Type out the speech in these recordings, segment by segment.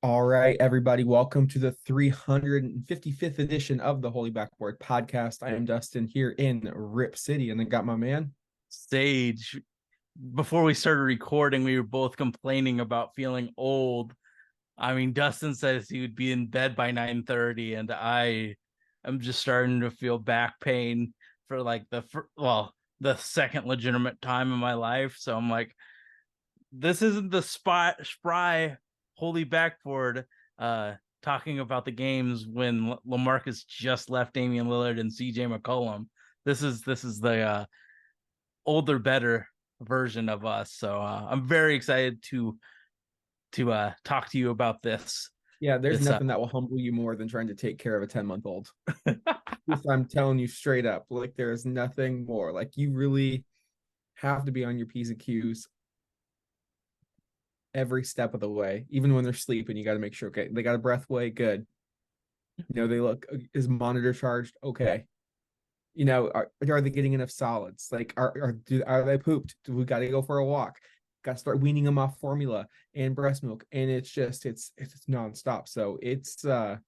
All right, everybody, welcome to the 355th edition of the Holy Backboard Podcast. I am Dustin here in Rip City, and then got my man. Sage. Before we started recording, we were both complaining about feeling old. I mean, Dustin says he would be in bed by 9:30, and I am just starting to feel back pain for like the second legitimate time in my life. So I'm like, this isn't the spry holy backboard talking about the games when LaMarcus just left Damian Lillard and CJ McCollum. This is the older, better version of us. So I'm very excited to talk to you about this. Yeah, there's This nothing that will humble you more than trying to take care of a 10-month-old. I'm telling you straight up, like there is nothing more. Like you really have to be on your P's and Q's every step of the way, even when they're sleeping. You got to make sure, okay, they got a breath way, good. They look, is monitor charged? Okay. Are they getting enough solids? Like, are they pooped? Do we got to go for a walk? Got to start weaning them off formula and breast milk, and it's nonstop. So it's a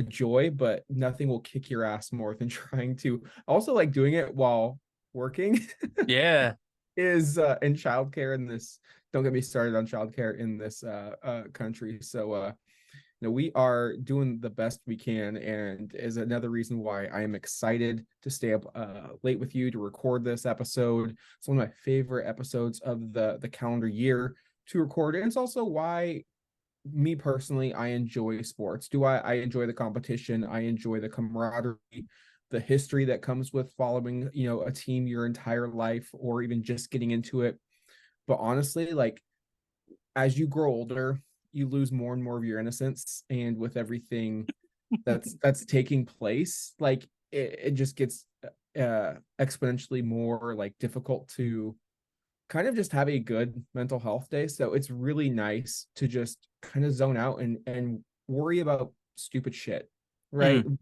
joy, but nothing will kick your ass more than trying to. Also, like doing it while working Yeah. is in childcare in this. Don't get me started on childcare in this country. So we are doing the best we can, and is another reason why I am excited to stay up late with you to record this episode. It's one of my favorite episodes of the calendar year to record, and it's also why me personally I enjoy sports. I enjoy the competition, I enjoy the camaraderie, the history that comes with following a team your entire life, or even just getting into it. But honestly, like as you grow older, you lose more and more of your innocence, and with everything that's taking place, like it just gets exponentially more like difficult to kind of just have a good mental health day. So it's really nice to just kind of zone out and worry about stupid shit, right? Mm.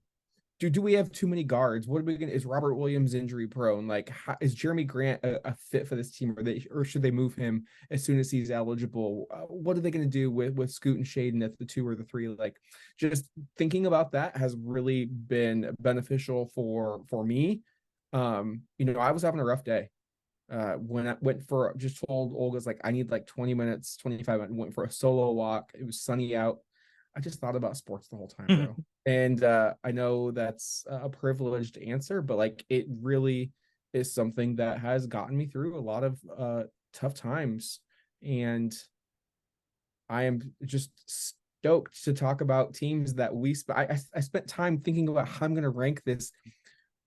Do we have too many guards? What are we gonna? Is Robert Williams injury prone? Like, is Jeremy Grant a fit for this team, or should they move him as soon as he's eligible? What are they going to do with Scoot and Shaden at the 2 or the 3? Like, just thinking about that has really been beneficial for me. I was having a rough day when I went for, just told Olga's like, I need like 20 minutes, 25 minutes, went for a solo walk. It was sunny out. I just thought about sports the whole time, bro. And I know that's a privileged answer, but like it really is something that has gotten me through a lot of tough times. And I am just stoked to talk about teams that I spent time thinking about how I'm going to rank this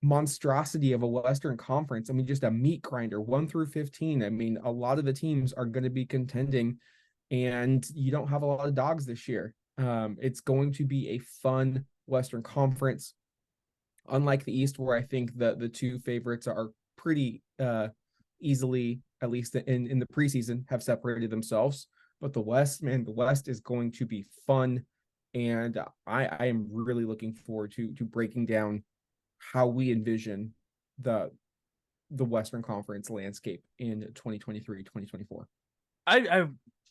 monstrosity of a Western Conference. I mean, just a meat grinder, 1 through 15. I mean, a lot of the teams are going to be contending, and you don't have a lot of dogs this year. It's going to be a fun Western Conference, unlike the East, where I think the two favorites are pretty easily, at least in the preseason, have separated themselves. But the West, man, the West is going to be fun, and I am really looking forward to breaking down how we envision the Western Conference landscape in 2023, 2024. I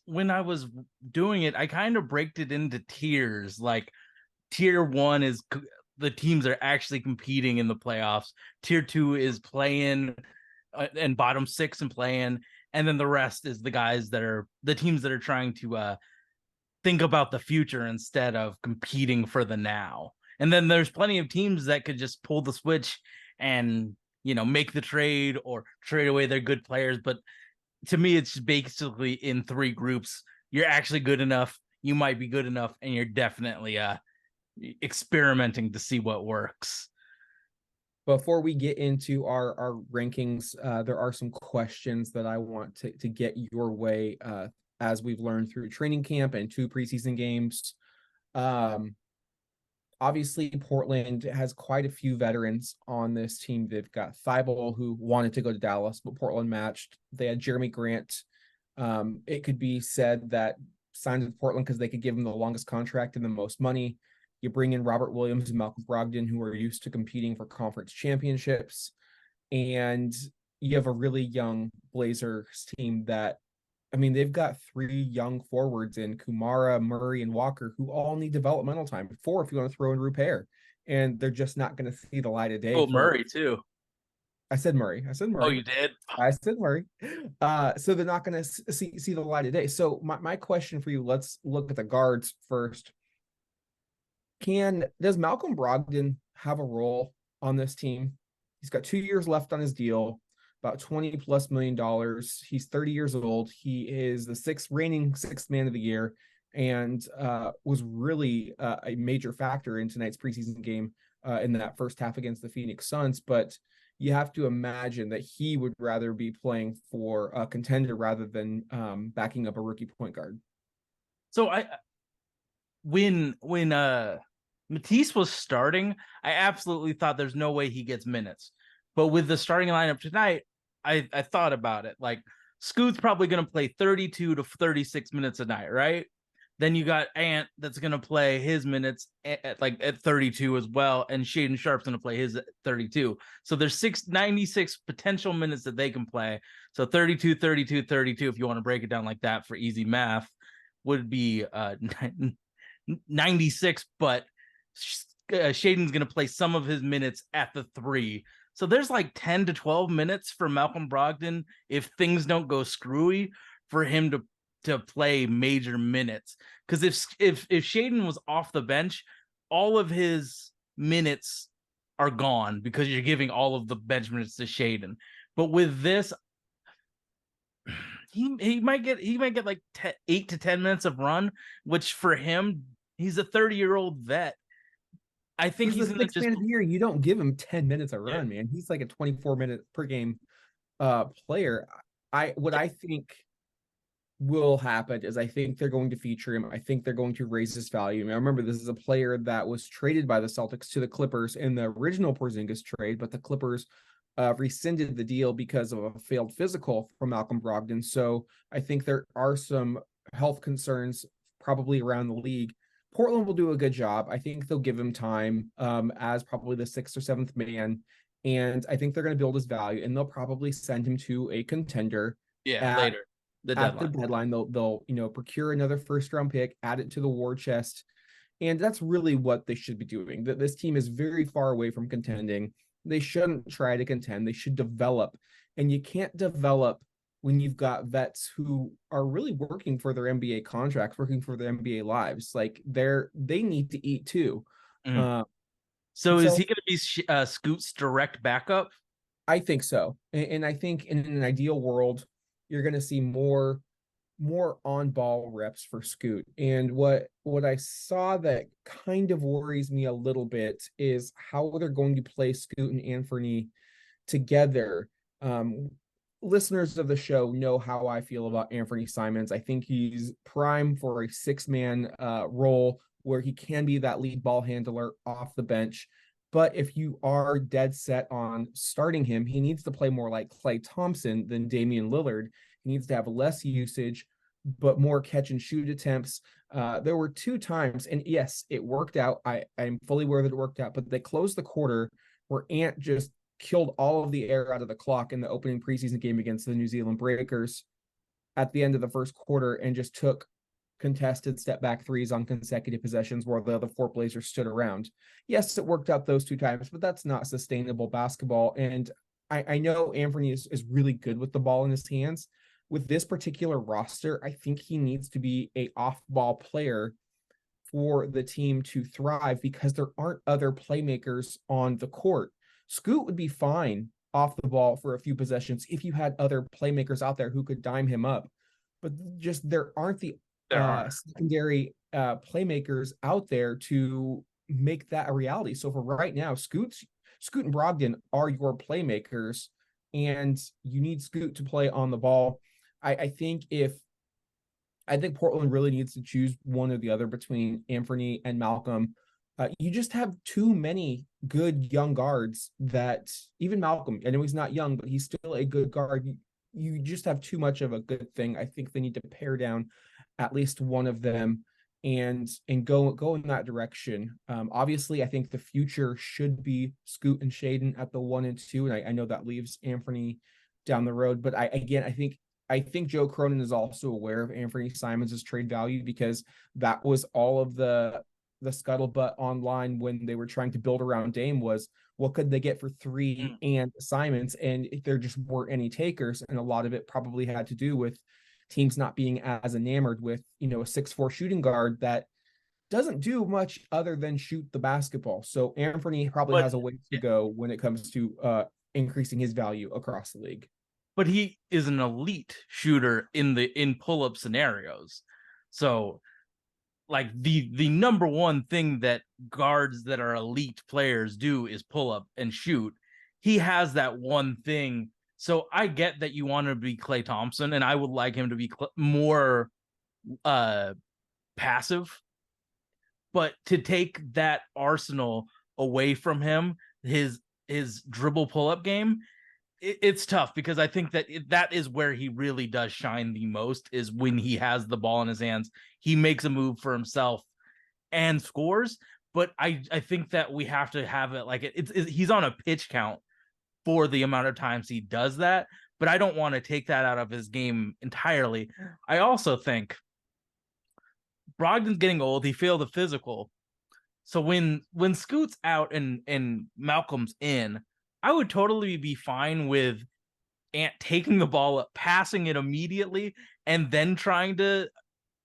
when I was doing it, I kind of break it into tiers. Like tier one is the teams are actually competing in the playoffs. Tier two is playing and bottom six and playing, and then the rest is the guys that are the teams that are trying to think about the future instead of competing for the now. And then there's plenty of teams that could just pull the switch and make the trade or trade away their good players. But to me, it's basically in three groups. You're actually good enough, you might be good enough, and you're definitely experimenting to see what works. Before we get into our rankings, there are some questions that I want to get your way as we've learned through training camp and 2 preseason games. Um, Obviously, Portland has quite a few veterans on this team. They've got Thibault, who wanted to go to Dallas, but Portland matched. They had Jeremy Grant. It could be said that signed with Portland because they could give him the longest contract and the most money. You bring in Robert Williams and Malcolm Brogdon, who are used to competing for conference championships. And you have a really young Blazers team that I mean, they've got 3 young forwards in Kumara, Murray, and Walker who all need developmental time. 4 if you want to throw in Rupert, and they're just not going to see the light of day Oh, for. Murray too. I said Murray. I said Oh, Murray. you did? I said Murray. So they're not going to see the light of day. So my question for you, let's look at the guards first. Does Malcolm Brogdon have a role on this team? He's got 2 years left on his deal, about $20+ million. He's 30 years old. He is the reigning sixth man of the year, and was really a major factor in tonight's preseason game in that first half against the Phoenix Suns. But you have to imagine that he would rather be playing for a contender rather than backing up a rookie point guard. So when Matisse was starting, I absolutely thought there's no way he gets minutes. But with the starting lineup tonight, I thought about it. Like, Scoot's probably going to play 32 to 36 minutes a night, right? Then you got Ant that's going to play his minutes at 32 as well, and Shaden Sharp's going to play his at 32. So there's 96 potential minutes that they can play. So 32, 32, 32, if you want to break it down like that for easy math, would be 96, but Shaden's going to play some of his minutes at the 3. So there's like 10 to 12 minutes for Malcolm Brogdon, if things don't go screwy, for him to play major minutes. Because if Shaden was off the bench, all of his minutes are gone because you're giving all of the bench minutes to Shaden. But with this, he might get like 8 to 10 minutes of run, which for him, he's a 30-year-old vet. I think This is he's the gonna sixth just man of the year. You don't give him 10 minutes a yeah. run, man. He's like a 24-minute per game player. What I think will happen is I think they're going to feature him. I think they're going to raise his value. I mean, I remember this is a player that was traded by the Celtics to the Clippers in the original Porzingis trade, but the Clippers rescinded the deal because of a failed physical from Malcolm Brogdon. So I think there are some health concerns probably around the league. Portland will do a good job. I think they'll give him time as probably the 6th or 7th man. And I think they're going to build his value, and they'll probably send him to a contender Later the at the deadline. deadline. They'll procure another first round pick, add it to the war chest, and that's really what they should be doing. That this team is very far away from contending. They shouldn't try to contend. They should develop, and you can't develop when you've got vets who are really working for their NBA contracts, working for their NBA lives. Like they need to eat too. Mm. So is So he going to be Scoot's direct backup? I think so, and I think in an ideal world, you're going to see more on ball reps for Scoot. And what I saw that kind of worries me a little bit is how they're going to play Scoot and Anthony together. Listeners of the show know how I feel about Anthony Simons. I think he's prime for a 6-man role where he can be that lead ball handler off the bench. But if you are dead set on starting him, he needs to play more like Klay Thompson than Damian Lillard. He needs to have less usage, but more catch and shoot attempts. There were 2 times, and yes, it worked out. I'm fully aware that it worked out, but they closed the quarter where Ant just killed all of the air out of the clock in the opening preseason game against the New Zealand Breakers at the end of the first quarter, and just took contested step back threes on consecutive possessions where the other 4 Blazers stood around. Yes, it worked out those 2 times, but that's not sustainable basketball. And I know Anthony is really good with the ball in his hands. With this particular roster, I think he needs to be a off-ball player for the team to thrive because there aren't other playmakers on the court. Scoot would be fine off the ball for a few possessions if you had other playmakers out there who could dime him up. But just there aren't the secondary playmakers out there to make that a reality. So for right now, Scoot and Brogdon are your playmakers, and you need Scoot to play on the ball. I think Portland really needs to choose one or the other between Anthony and Malcolm. You just have too many good young guards that even Malcolm, I know he's not young, but he's still a good guard. You just have too much of a good thing. I think they need to pare down at least one of them and go in that direction. Obviously, I think the future should be Scoot and Shaden at the 1 and 2, and I know that leaves Anthony down the road. But I think I think Joe Cronin is also aware of Anthony Simons' trade value, because that was all of the scuttlebutt online when they were trying to build around Dame was, what could they get for three and Simons? And there just weren't any takers. And a lot of it probably had to do with teams not being as enamored with, a 6'4" shooting guard that doesn't do much other than shoot the basketball. So Anthony probably has a way to go when it comes to increasing his value across the league. But he is an elite shooter in pull-up scenarios. So like the number one thing that guards that are elite players do is pull up and shoot. He has that one thing. So I get that you want to be Klay Thompson, and I would like him to be more passive. But to take that arsenal away from him, his dribble pull-up game, it's tough, because I think that is where he really does shine the most, is when he has the ball in his hands. He makes a move for himself and scores. But I think that we have to have it like he's on a pitch count for the amount of times he does that. But I don't want to take that out of his game entirely. I also think Brogdon's getting old. He failed the physical. So when Scoot's out and Malcolm's in, I would totally be fine with Ant taking the ball up, passing it immediately, and then trying to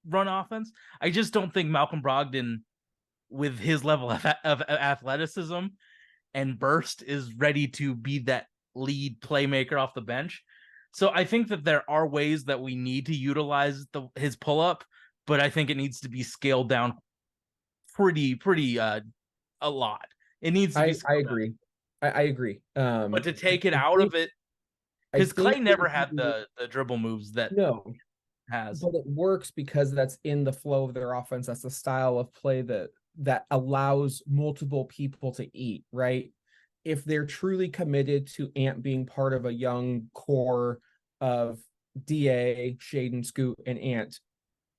run offense. I just don't think Malcolm Brogdon, with his level of athleticism and burst, is ready to be that lead playmaker off the bench. So I think that there are ways that we need to utilize his pull-up, but I think it needs to be scaled down pretty a lot. It needs to be I agree. I agree. But to take it out of it, because Klay never had the dribble moves that no has. But it works because that's in the flow of their offense. That's the style of play that allows multiple people to eat, right? If they're truly committed to Ant being part of a young core of DA, Shaden, Scoot, and Ant,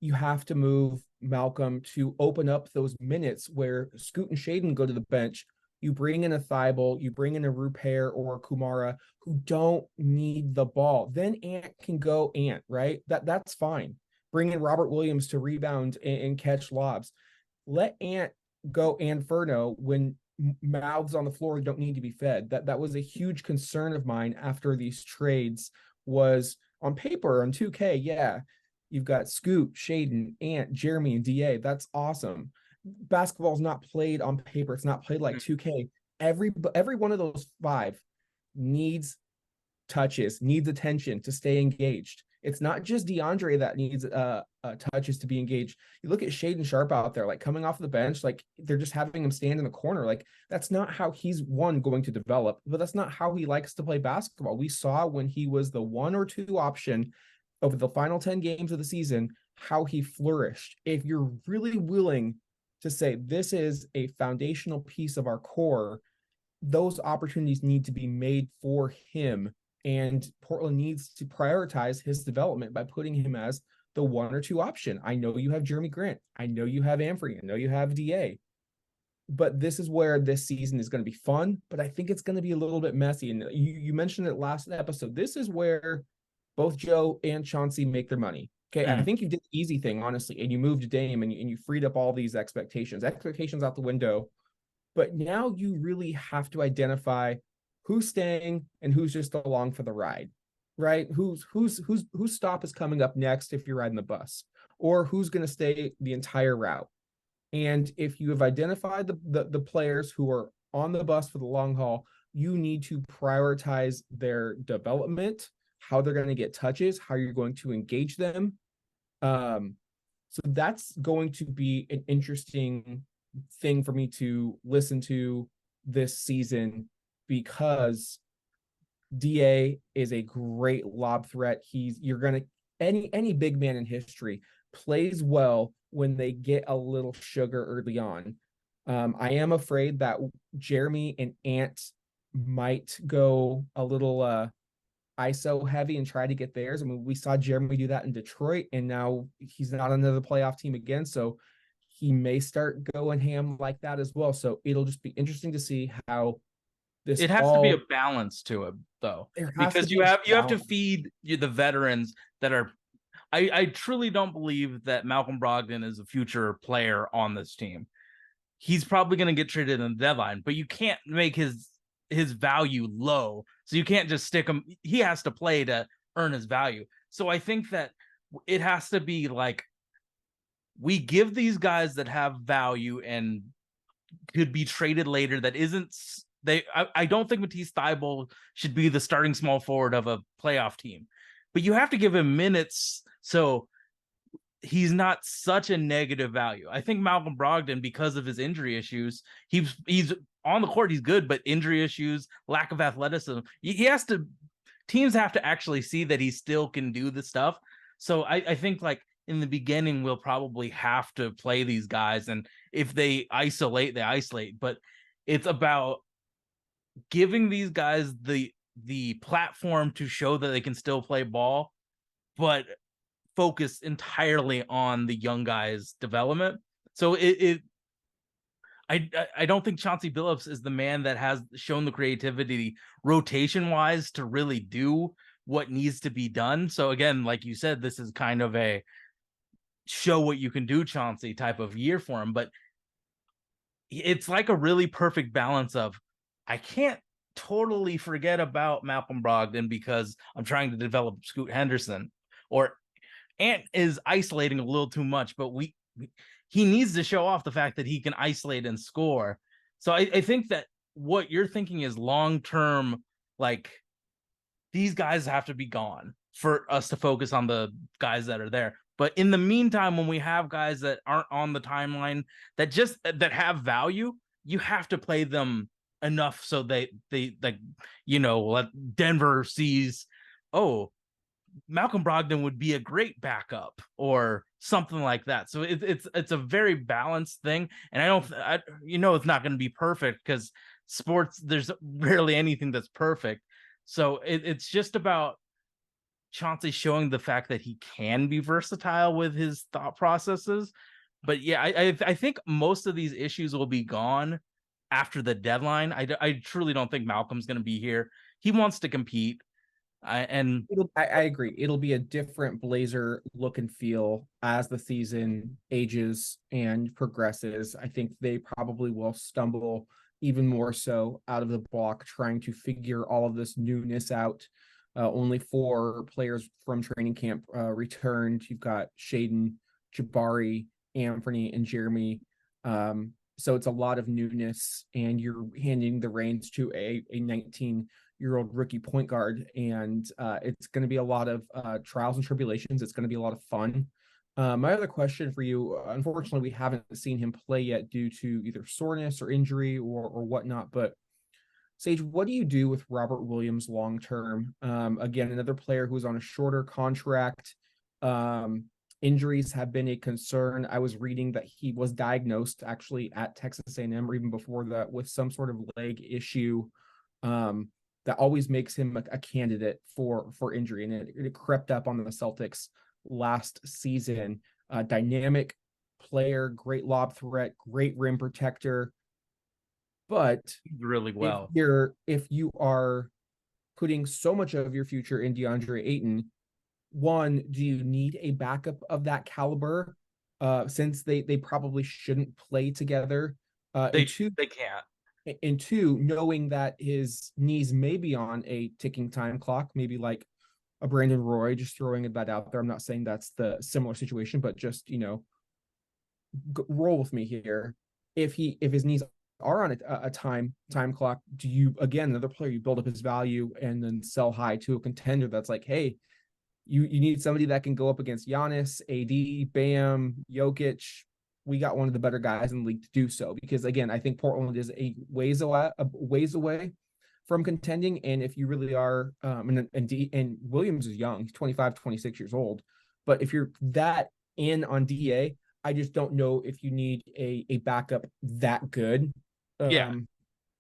you have to move Malcolm to open up those minutes where Scoot and Shaden go to the bench. You bring in a Thibault, you bring in a Rupert or a Kumara who don't need the ball. Then Ant can go Ant, right? That's fine. Bring in Robert Williams to rebound and catch lobs. Let Ant go Inferno when mouths on the floor don't need to be fed. That was a huge concern of mine after these trades. Was on paper on 2K, yeah, you've got Scoot, Shaden, Ant, Jeremy, and DA. That's awesome. Basketball is not played on paper. It's not played like 2K. Every one of those five needs touches, needs attention to stay engaged. It's not just DeAndre that needs touches to be engaged. You look at Shaden Sharp out there, like coming off the bench, like they're just having him stand in the corner. Like that's not how he's going to develop, but that's not how he likes to play basketball. We saw when he was the 1 or 2 option over the final 10 games of the season, how he flourished. If you're really willing to say this is a foundational piece of our core, those opportunities need to be made for him. And Portland needs to prioritize his development by putting him as the 1 or 2 option. I know you have Jeremy Grant. I know you have Anthony. I know you have DA. But this is where this season is going to be fun, but I think it's going to be a little bit messy. And you mentioned it last episode. This is where both Joe and Chauncey make their money. Okay, I think you did the easy thing, honestly, and you moved Dame and you freed up all these expectations out the window. But now you really have to identify who's staying and who's just along for the ride, right? Whose stop is coming up next if you're riding the bus, or who's going to stay the entire route. And if you have identified the players who are on the bus for the long haul, you need to prioritize their development, how they're going to get touches, how you're going to engage them. So that's going to be an interesting thing for me to listen to this season, because DA is a great lob threat. Any big man in history plays well when they get a little sugar early on. I am afraid that Jeremy and Ant might go a little ISO heavy and try to get theirs. I mean, we saw Jeremy do that in Detroit, and now he's not on another playoff team again. So he may start going ham like that as well. So it'll just be interesting to see how this It has to be a all balance to it, though, there has to because be a you have to balance. feed the veterans that are. I truly don't believe that Malcolm Brogdon is a future player on this team. He's probably going to get traded in the deadline, but you can't make his value low. So you can't just stick him. He has to play to earn his value. So I think that it has to be like we give these guys that have value and could be traded later that isn't I don't think Matisse Thybulle should be the starting small forward of a playoff team. But you have to give him minutes so he's not such a negative value. I think Malcolm Brogdon, because of his injury issues, he's on the court, he's good, but injury issues, lack of athleticism, he has to. Teams have to actually see that he still can do the stuff. So I think like in the beginning we'll probably have to play these guys, and if they isolate, they isolate. But it's about giving these guys the platform to show that they can still play ball, but focus entirely on the young guys' development. So I don't think Chauncey Billups is the man that has shown the creativity rotation wise to really do what needs to be done. So again, like you said, this is kind of a show what you can do, Chauncey type of year for him. But it's like a really perfect balance of I can't totally forget about Malcolm Brogdon because I'm trying to develop Scoot Henderson, or Ant is isolating a little too much, but he needs to show off the fact that he can isolate and score. So I think that what you're thinking is long term, like these guys have to be gone for us to focus on the guys that are there. But in the meantime, when we have guys that aren't on the timeline that have value, you have to play them enough so they like, let Denver sees, oh, Malcolm Brogdon would be a great backup or something like that. So it's a very balanced thing, and it's not going to be perfect because sports, there's rarely anything that's perfect. So it's just about Chauncey showing the fact that he can be versatile with his thought processes. But yeah, I think most of these issues will be gone after the deadline. I truly don't think Malcolm's going to be here. He wants to compete. I agree. It'll be a different Blazer look and feel as the season ages and progresses. I think they probably will stumble even more so out of the block, trying to figure all of this newness out. Only 4 players from training camp returned. You've got Shaden, Jabari, Anthony, and Jeremy. So it's a lot of newness, and you're handing the reins to a 19-year-old rookie point guard, and it's going to be a lot of trials and tribulations. It's going to be a lot of fun. My other question for you, unfortunately, we haven't seen him play yet due to either soreness or injury or whatnot, but Sage, what do you do with Robert Williams long term? Again, another player who's on a shorter contract. Injuries have been a concern. I was reading that he was diagnosed actually at Texas A&M or even before that with some sort of leg issue that always makes him a candidate for injury, and it crept up on the Celtics last season. Dynamic player, great lob threat, great rim protector. But really well. If you are putting so much of your future in DeAndre Ayton, one, do you need a backup of that caliber? Since they probably shouldn't play together. They can't. can't. And 2, knowing that his knees may be on a ticking time clock, maybe like a Brandon Roy, just throwing that out there. I'm not saying that's the similar situation, but just roll with me here. If his knees are on a time clock, do you, again, another player, you build up his value and then sell high to a contender that's like, hey, you need somebody that can go up against Giannis, AD, Bam, Jokic. We got one of the better guys in the league to do so, because again, I think Portland is a ways away from contending. And if you really are, and Williams is young, he's 25, 26 years old. But if you're that in on DA, I just don't know if you need a backup that good. Yeah.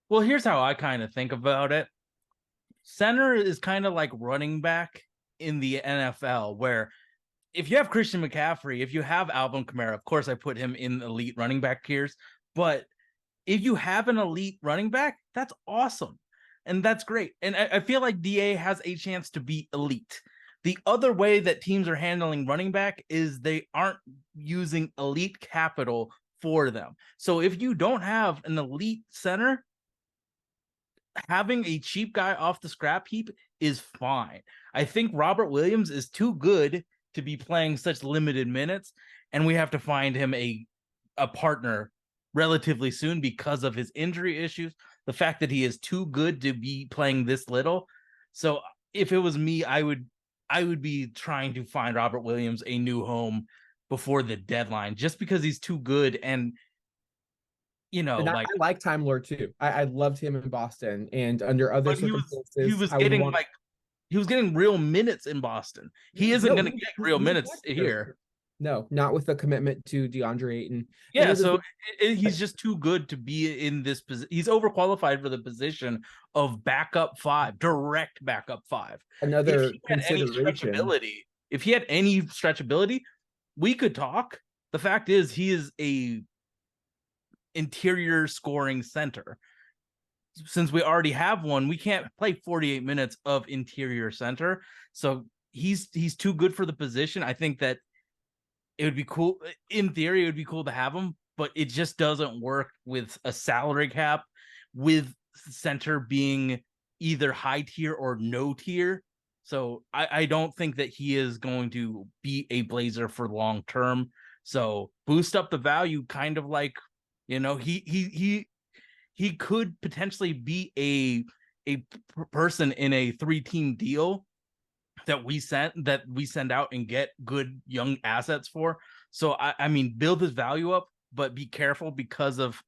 Well, here's how I kind of think about it. Center is kind of like running back in the NFL, where if you have Christian McCaffrey, if you have Alvin Kamara, of course I put him in elite running back tiers, but if you have an elite running back, that's awesome. and that's great. And I feel like DA has a chance to be elite. The other way that teams are handling running back is they aren't using elite capital for them. So if you don't have an elite center, having a cheap guy off the scrap heap is fine. I think Robert Williams is too good to be playing such limited minutes, and we have to find him a partner relatively soon because of his injury issues. The fact that he is too good to be playing this little. So if it was me, I would be trying to find Robert Williams a new home before the deadline, just because he's too good. And And I like Time Lord too. I loved him in Boston, and under other circumstances, he was getting real minutes in Boston. He isn't going to get real minutes here. No, not with the commitment to DeAndre Ayton. Yeah, so he's just too good to be in this position. He's overqualified for the position of backup 5, direct backup 5. Another consideration. If he had any stretchability, we could talk. The fact is, he is a interior scoring center. Since we already have one, we can't play 48 minutes of interior center. So he's too good for the position. I think that it would be cool. In theory, it would be cool to have him, but it just doesn't work with a salary cap, with center being either high tier or no tier. So I don't think that he is going to be a Blazer for long term. So boost up the value, kind of like, he could potentially be a person in a 3-team deal that we send out and get good young assets for. So I mean, build his value up, but be careful because of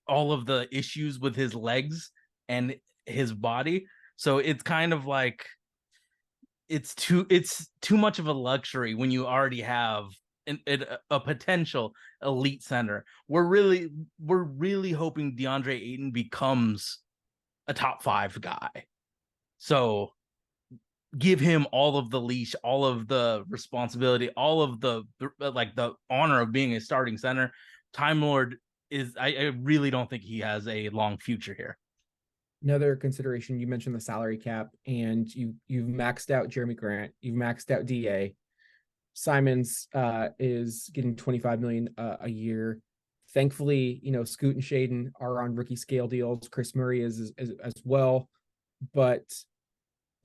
all of the issues with his legs and his body. So it's kind of like it's too much of a luxury when you already have a potential elite center. We're really hoping DeAndre Ayton becomes a top 5 guy. So give him all of the leash, all of the responsibility, all of the honor of being a starting center. Time Lord is, I really don't think he has a long future here. Another consideration, you mentioned the salary cap, and you've maxed out Jeremy Grant, you've maxed out DA. Simons is getting $25 million a year. Thankfully, Scoot and Shaden are on rookie scale deals. Chris Murray is as well, but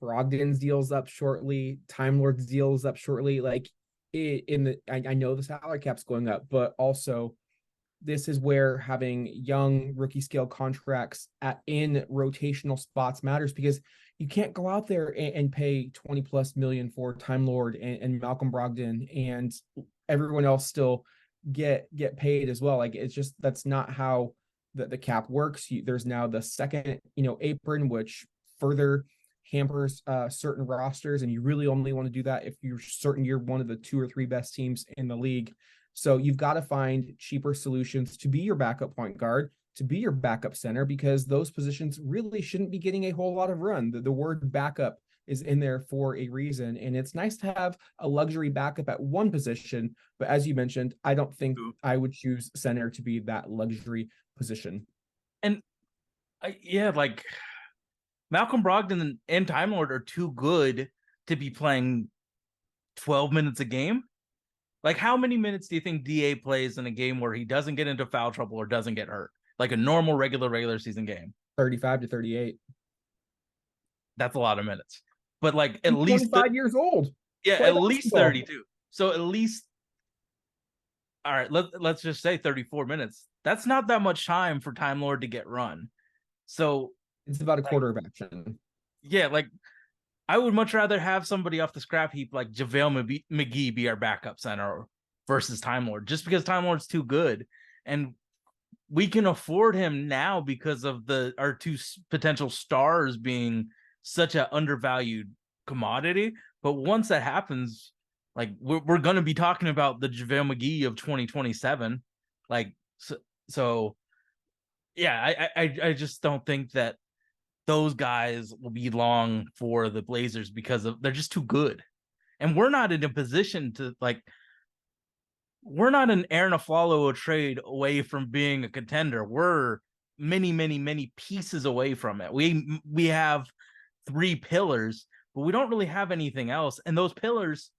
Brogdon's deal's up shortly. Time Lord's deal is up shortly. I know the salary cap's going up, but also this is where having young rookie scale contracts in rotational spots matters, because you can't go out there and pay 20+ million for Time Lord and Malcolm Brogdon and everyone else still get paid as well. Like, it's just, that's not how the cap works. There's now the second, apron, which further hampers certain rosters, and you really only want to do that if you're certain you're one of the 2 or 3 best teams in the league. So you've got to find cheaper solutions to be your backup point guard, to be your backup center, because those positions really shouldn't be getting a whole lot of run. The word backup is in there for a reason, and it's nice to have a luxury backup at one position. But as you mentioned, I don't think I would choose center to be that luxury position. And Malcolm Brogdon and Time Lord are too good to be playing 12 minutes a game. Like, how many minutes do you think DA plays in a game where he doesn't get into foul trouble or doesn't get hurt? Like a normal regular season game. 35 to 38. That's a lot of minutes. But like at least 25 years old. Yeah, at least 32. So at least, all right, let's just say 34 minutes. That's not that much time for Time Lord to get run. So it's about a quarter of action. Yeah, like I would much rather have somebody off the scrap heap like JaVale McGee be our backup center versus Time Lord, just because Time Lord's too good. And we can afford him now because of our 2 potential stars being such an undervalued commodity. But once that happens, like we're going to be talking about the JaVale McGee of 2027. Like, so yeah, I just don't think that those guys will be long for the Blazers because they're just too good. And we're not in a position to we're not an Aaron Aflalo trade away from being a contender. We're many, many, many pieces away from it. We have 3 pillars, but we don't really have anything else. And those pillars,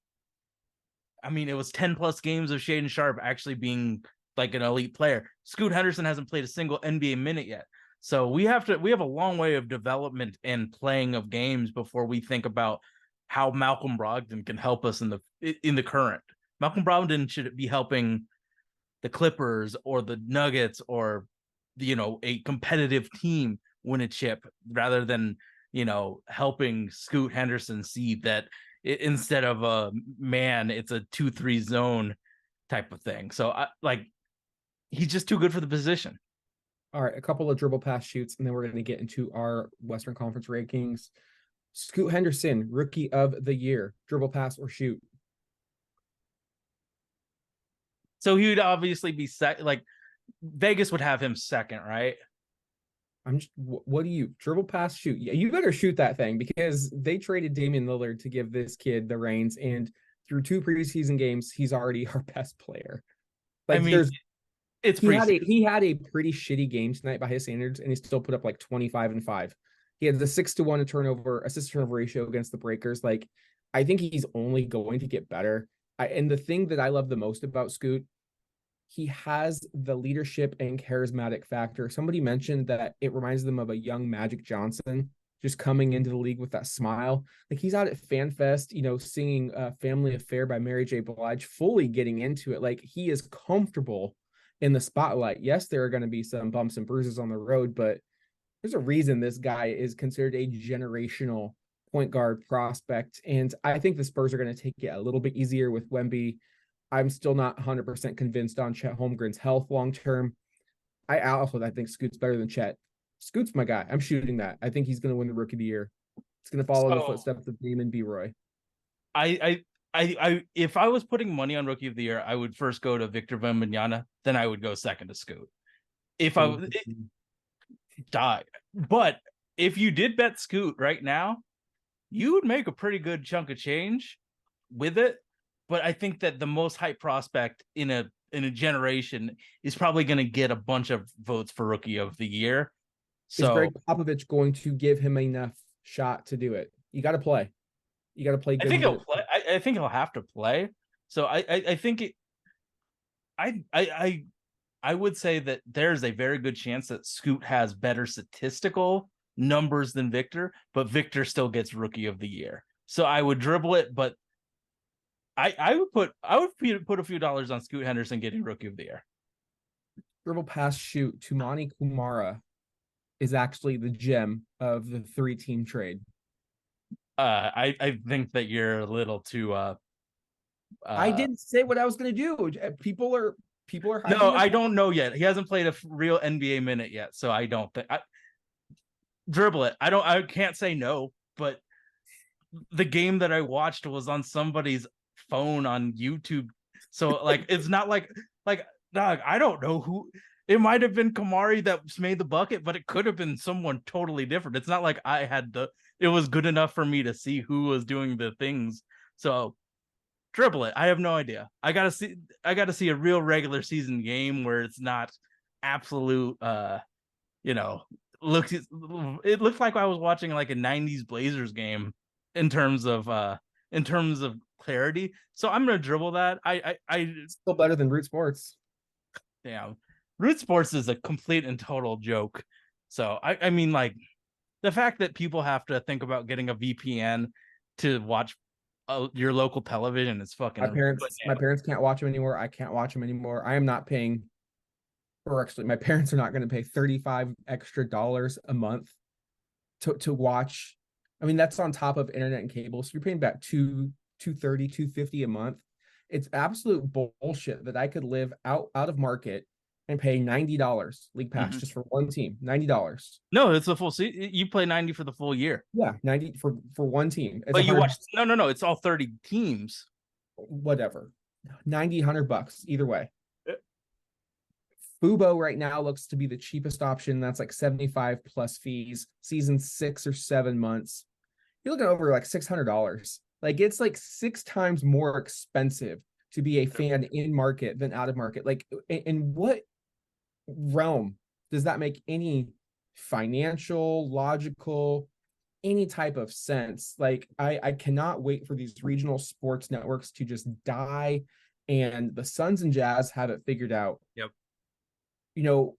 I mean, it was 10 plus games of Shaden Sharp actually being like an elite player. Scoot Henderson hasn't played a single NBA minute yet. So we have a long way of development and playing of games before we think about how Malcolm Brogdon can help us in the current. Malcolm Brogdon should be helping the Clippers or the Nuggets or a competitive team win a chip rather than helping Scoot Henderson see that instead of a man, it's a 2-3 zone type of thing. So he's just too good for the position. All right, a couple of dribble pass shoots, and then we're going to get into our Western Conference rankings. Scoot Henderson, rookie of the year, dribble pass or shoot. So he would obviously be like Vegas would have him second, right? What do you dribble pass shoot? Yeah, you better shoot that thing because they traded Damian Lillard to give this kid the reins, and through 2 preseason games, he's already our best player. Like I mean, he had a pretty shitty game tonight by his standards, and he still put up like 25 and 5. He had the 6-to-1 assist turnover ratio against the Breakers. Like, I think he's only going to get better. And the thing that I love the most about Scoot, he has the leadership and charismatic factor. Somebody mentioned that it reminds them of a young Magic Johnson just coming into the league with that smile. Like he's out at FanFest, singing Family Affair by Mary J. Blige, fully getting into it. Like he is comfortable in the spotlight. Yes, there are going to be some bumps and bruises on the road, but there's a reason this guy is considered a generational point guard prospect. And I think the Spurs are going to take it a little bit easier with Wemby. I'm still not 100% convinced on Chet Holmgren's health long term. I think Scoot's better than Chet. Scoot's my guy. I'm shooting that. I think he's going to win the Rookie of the Year. It's going to follow the footsteps of Damon B. Roy. If I was putting money on Rookie of the Year, I would first go to Victor Wembanyama, then I would go second to Scoot. But if you did bet Scoot right now, you would make a pretty good chunk of change with it. But I think that the most hype prospect in a generation is probably going to get a bunch of votes for Rookie of the Year. So is Greg Popovich going to give him enough shot to do it? You got to play. You got to play. I think he'll play. I think he'll have to play. So I think it. I would say that there's a very good chance that Scoot has better statistical numbers than Victor, but Victor still gets Rookie of the Year. So I would dribble it, but I would put a few dollars on Scoot Henderson getting Rookie of the Year. Dribble pass shoot. Tumani Kumara is actually the gem of the 3-team trade. I think that you're a little too. I didn't say what I was going to do. People are. No, I don't know yet. He hasn't played a real NBA minute yet, so I don't think. Dribble it. I can't say no, but the game that I watched was on somebody's phone on YouTube, so like it's not like dog. I don't know who. It might have been Kamari that made the bucket, but it could have been someone totally different. It's not like I had it was good enough for me to see who was doing the things. So dribble it. I have no idea. I gotta see a real regular season game where it's not absolute it looked like I was watching like a 90s Blazers game in terms of clarity. So I'm gonna dribble that. I still better than Root Sports. Damn. Root Sports is a complete and total joke. So I mean, like the fact that people have to think about getting a VPN to watch your local television is fucking. My parents can't watch them anymore. I can't watch them anymore. I am not paying, or actually, my parents are not going to pay $35 extra a month to watch. I mean, that's on top of internet and cable. So you're paying about $230, $250 a month. It's absolute bullshit that I could live out of market and pay $90 league pass just for one team. $90. No, it's a full season. You play 90 for the full year. Yeah, 90 for one team. But you watch no, it's all 30 teams. Whatever. 90, $100 either way. Fubo right now looks to be the cheapest option. That's like 75 plus fees, season 6 or 7 months. You're looking over like $600. Like it's like 6 times more expensive to be a fan in market than out of market. Like in what realm does that make any financial, logical, any type of sense? Like I cannot wait for these regional sports networks to just die and the Suns and Jazz have it figured out. Yep.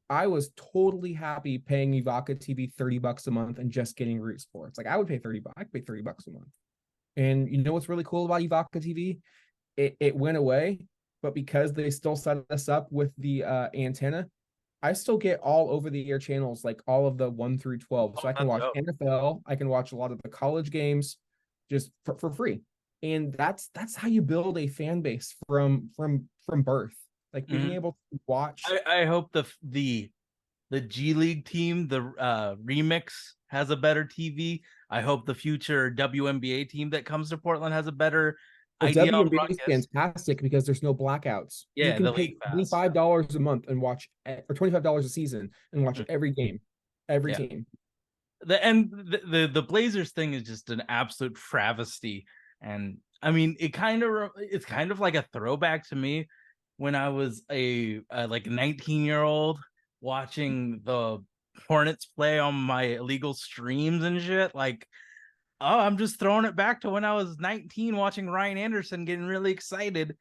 I was totally happy paying Evoca TV $30 a month and just getting Root Sports. Like I would pay 30 bucks, I could pay $30 a month. And you know what's really cool about Evoca TV? It went away, but because they still set us up with the antenna, I still get all over the air channels, like all of the 1 through 12. So I can watch NFL, I can watch a lot of the college games just for free. And that's how you build a fan base from birth. Like being able to watch. I hope the G League team, the Remix, has a better TV. I hope the future WNBA team that comes to Portland has a better idea on WNBA is broadcast. fantastic because there's no blackouts. Yeah, you can the pay League Pass. $25 a month and watch, or $25 a season and watch every game, every team. The Blazers thing is just an absolute travesty, and I mean it's kind of like a throwback to me when I was a like 19-year-old watching the Hornets play on my illegal streams and shit. Like, oh, I'm just throwing it back to when I was 19 watching Ryan Anderson, getting really excited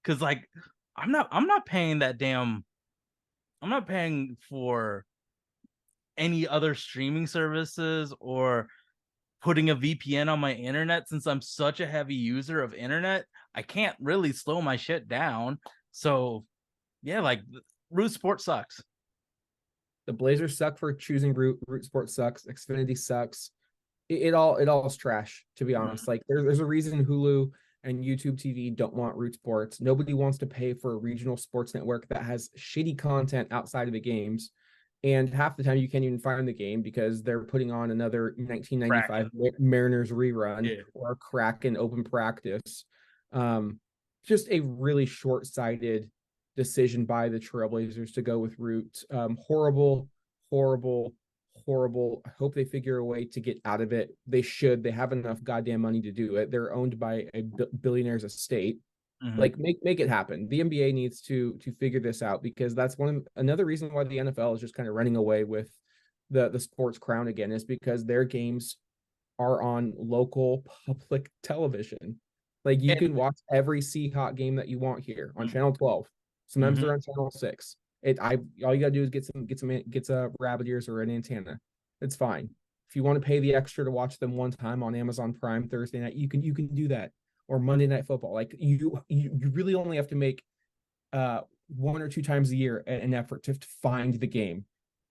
because like I'm not paying that damn. I'm not paying for any other streaming services or putting a VPN on my internet. Since I'm such a heavy user of internet, I can't really slow my shit down. So yeah, like Root Sport sucks. The Blazers suck for choosing Root. Root Sport sucks. Xfinity sucks. It all is trash, to be honest. Like there's a reason Hulu and YouTube TV don't want Root Sports. Nobody wants to pay for a regional sports network that has shitty content outside of the games. And half the time you can't even find the game because they're putting on another 1995 Mariners rerun or Kraken open practice. Just a really short-sighted decision by the Trailblazers to go with Root. Horrible. I hope they figure a way to get out of it. They should. They have enough goddamn money to do it. They're owned by a billionaire's estate. Like make it happen. The NBA needs to figure this out because that's another reason why the NFL is just kind of running away with the sports crown again, is because their games are on local public television. Like you can watch every Seahawk game that you want here on channel 12. Sometimes they're on channel 6. All you gotta do is get a rabbit ears or an antenna. It's fine. If you want to pay the extra to watch them one time on Amazon Prime Thursday night, you can do that. Or Monday Night Football. Like you really only have to make 1 or 2 times a year an effort to find the game.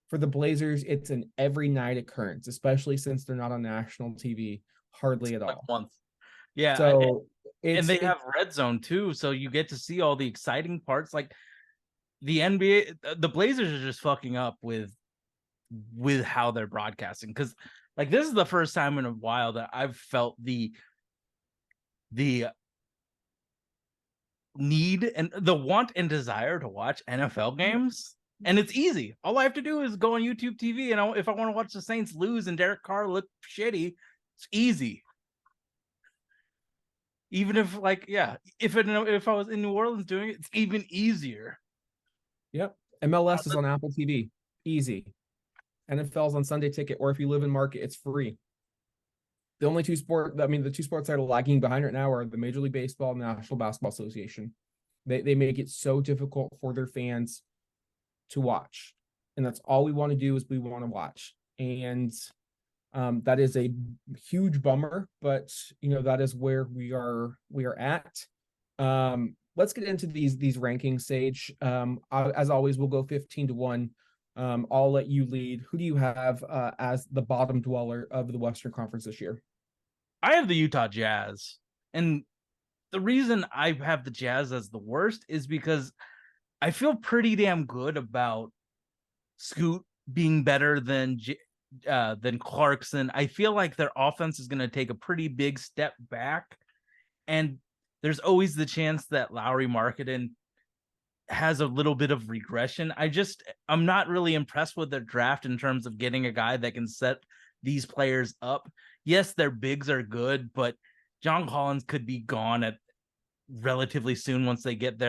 For the Blazers, it's an every night occurrence, especially since they're not on national TV hardly at all. Once. Yeah. So and they have Red Zone too, so you get to see all the exciting parts. Like the NBA, the Blazers are just fucking up with how they're broadcasting, because like this is the first time in a while that I've felt the need and the want and desire to watch NFL games. And it's easy. All I have to do is go on YouTube TV, and if I want to watch the Saints lose and Derek Carr look shitty, it's easy. Even if if I was in New Orleans doing it, it's even easier. Yep. MLS is on Apple TV. Easy. NFL's on Sunday Ticket, or if you live in Market, it's free. The only the two sports that are lagging behind right now are the Major League Baseball and the National Basketball Association. They make it so difficult for their fans to watch. And that's all we want to do, is we want to watch. And that is a huge bummer, but that is where we are at. Let's get into these rankings, Sage. As always, we'll go 15-1. I'll let you lead. Who do you have as the bottom dweller of the Western Conference this year? I have the Utah Jazz. And the reason I have the Jazz as the worst is because I feel pretty damn good about Scoot being better than Clarkson. I feel like their offense is going to take a pretty big step back. And there's always the chance that Lauri Markkanen has a little bit of regression. I'm not really impressed with their draft in terms of getting a guy that can set these players up. Yes, their bigs are good, but John Collins could be gone at relatively soon once they get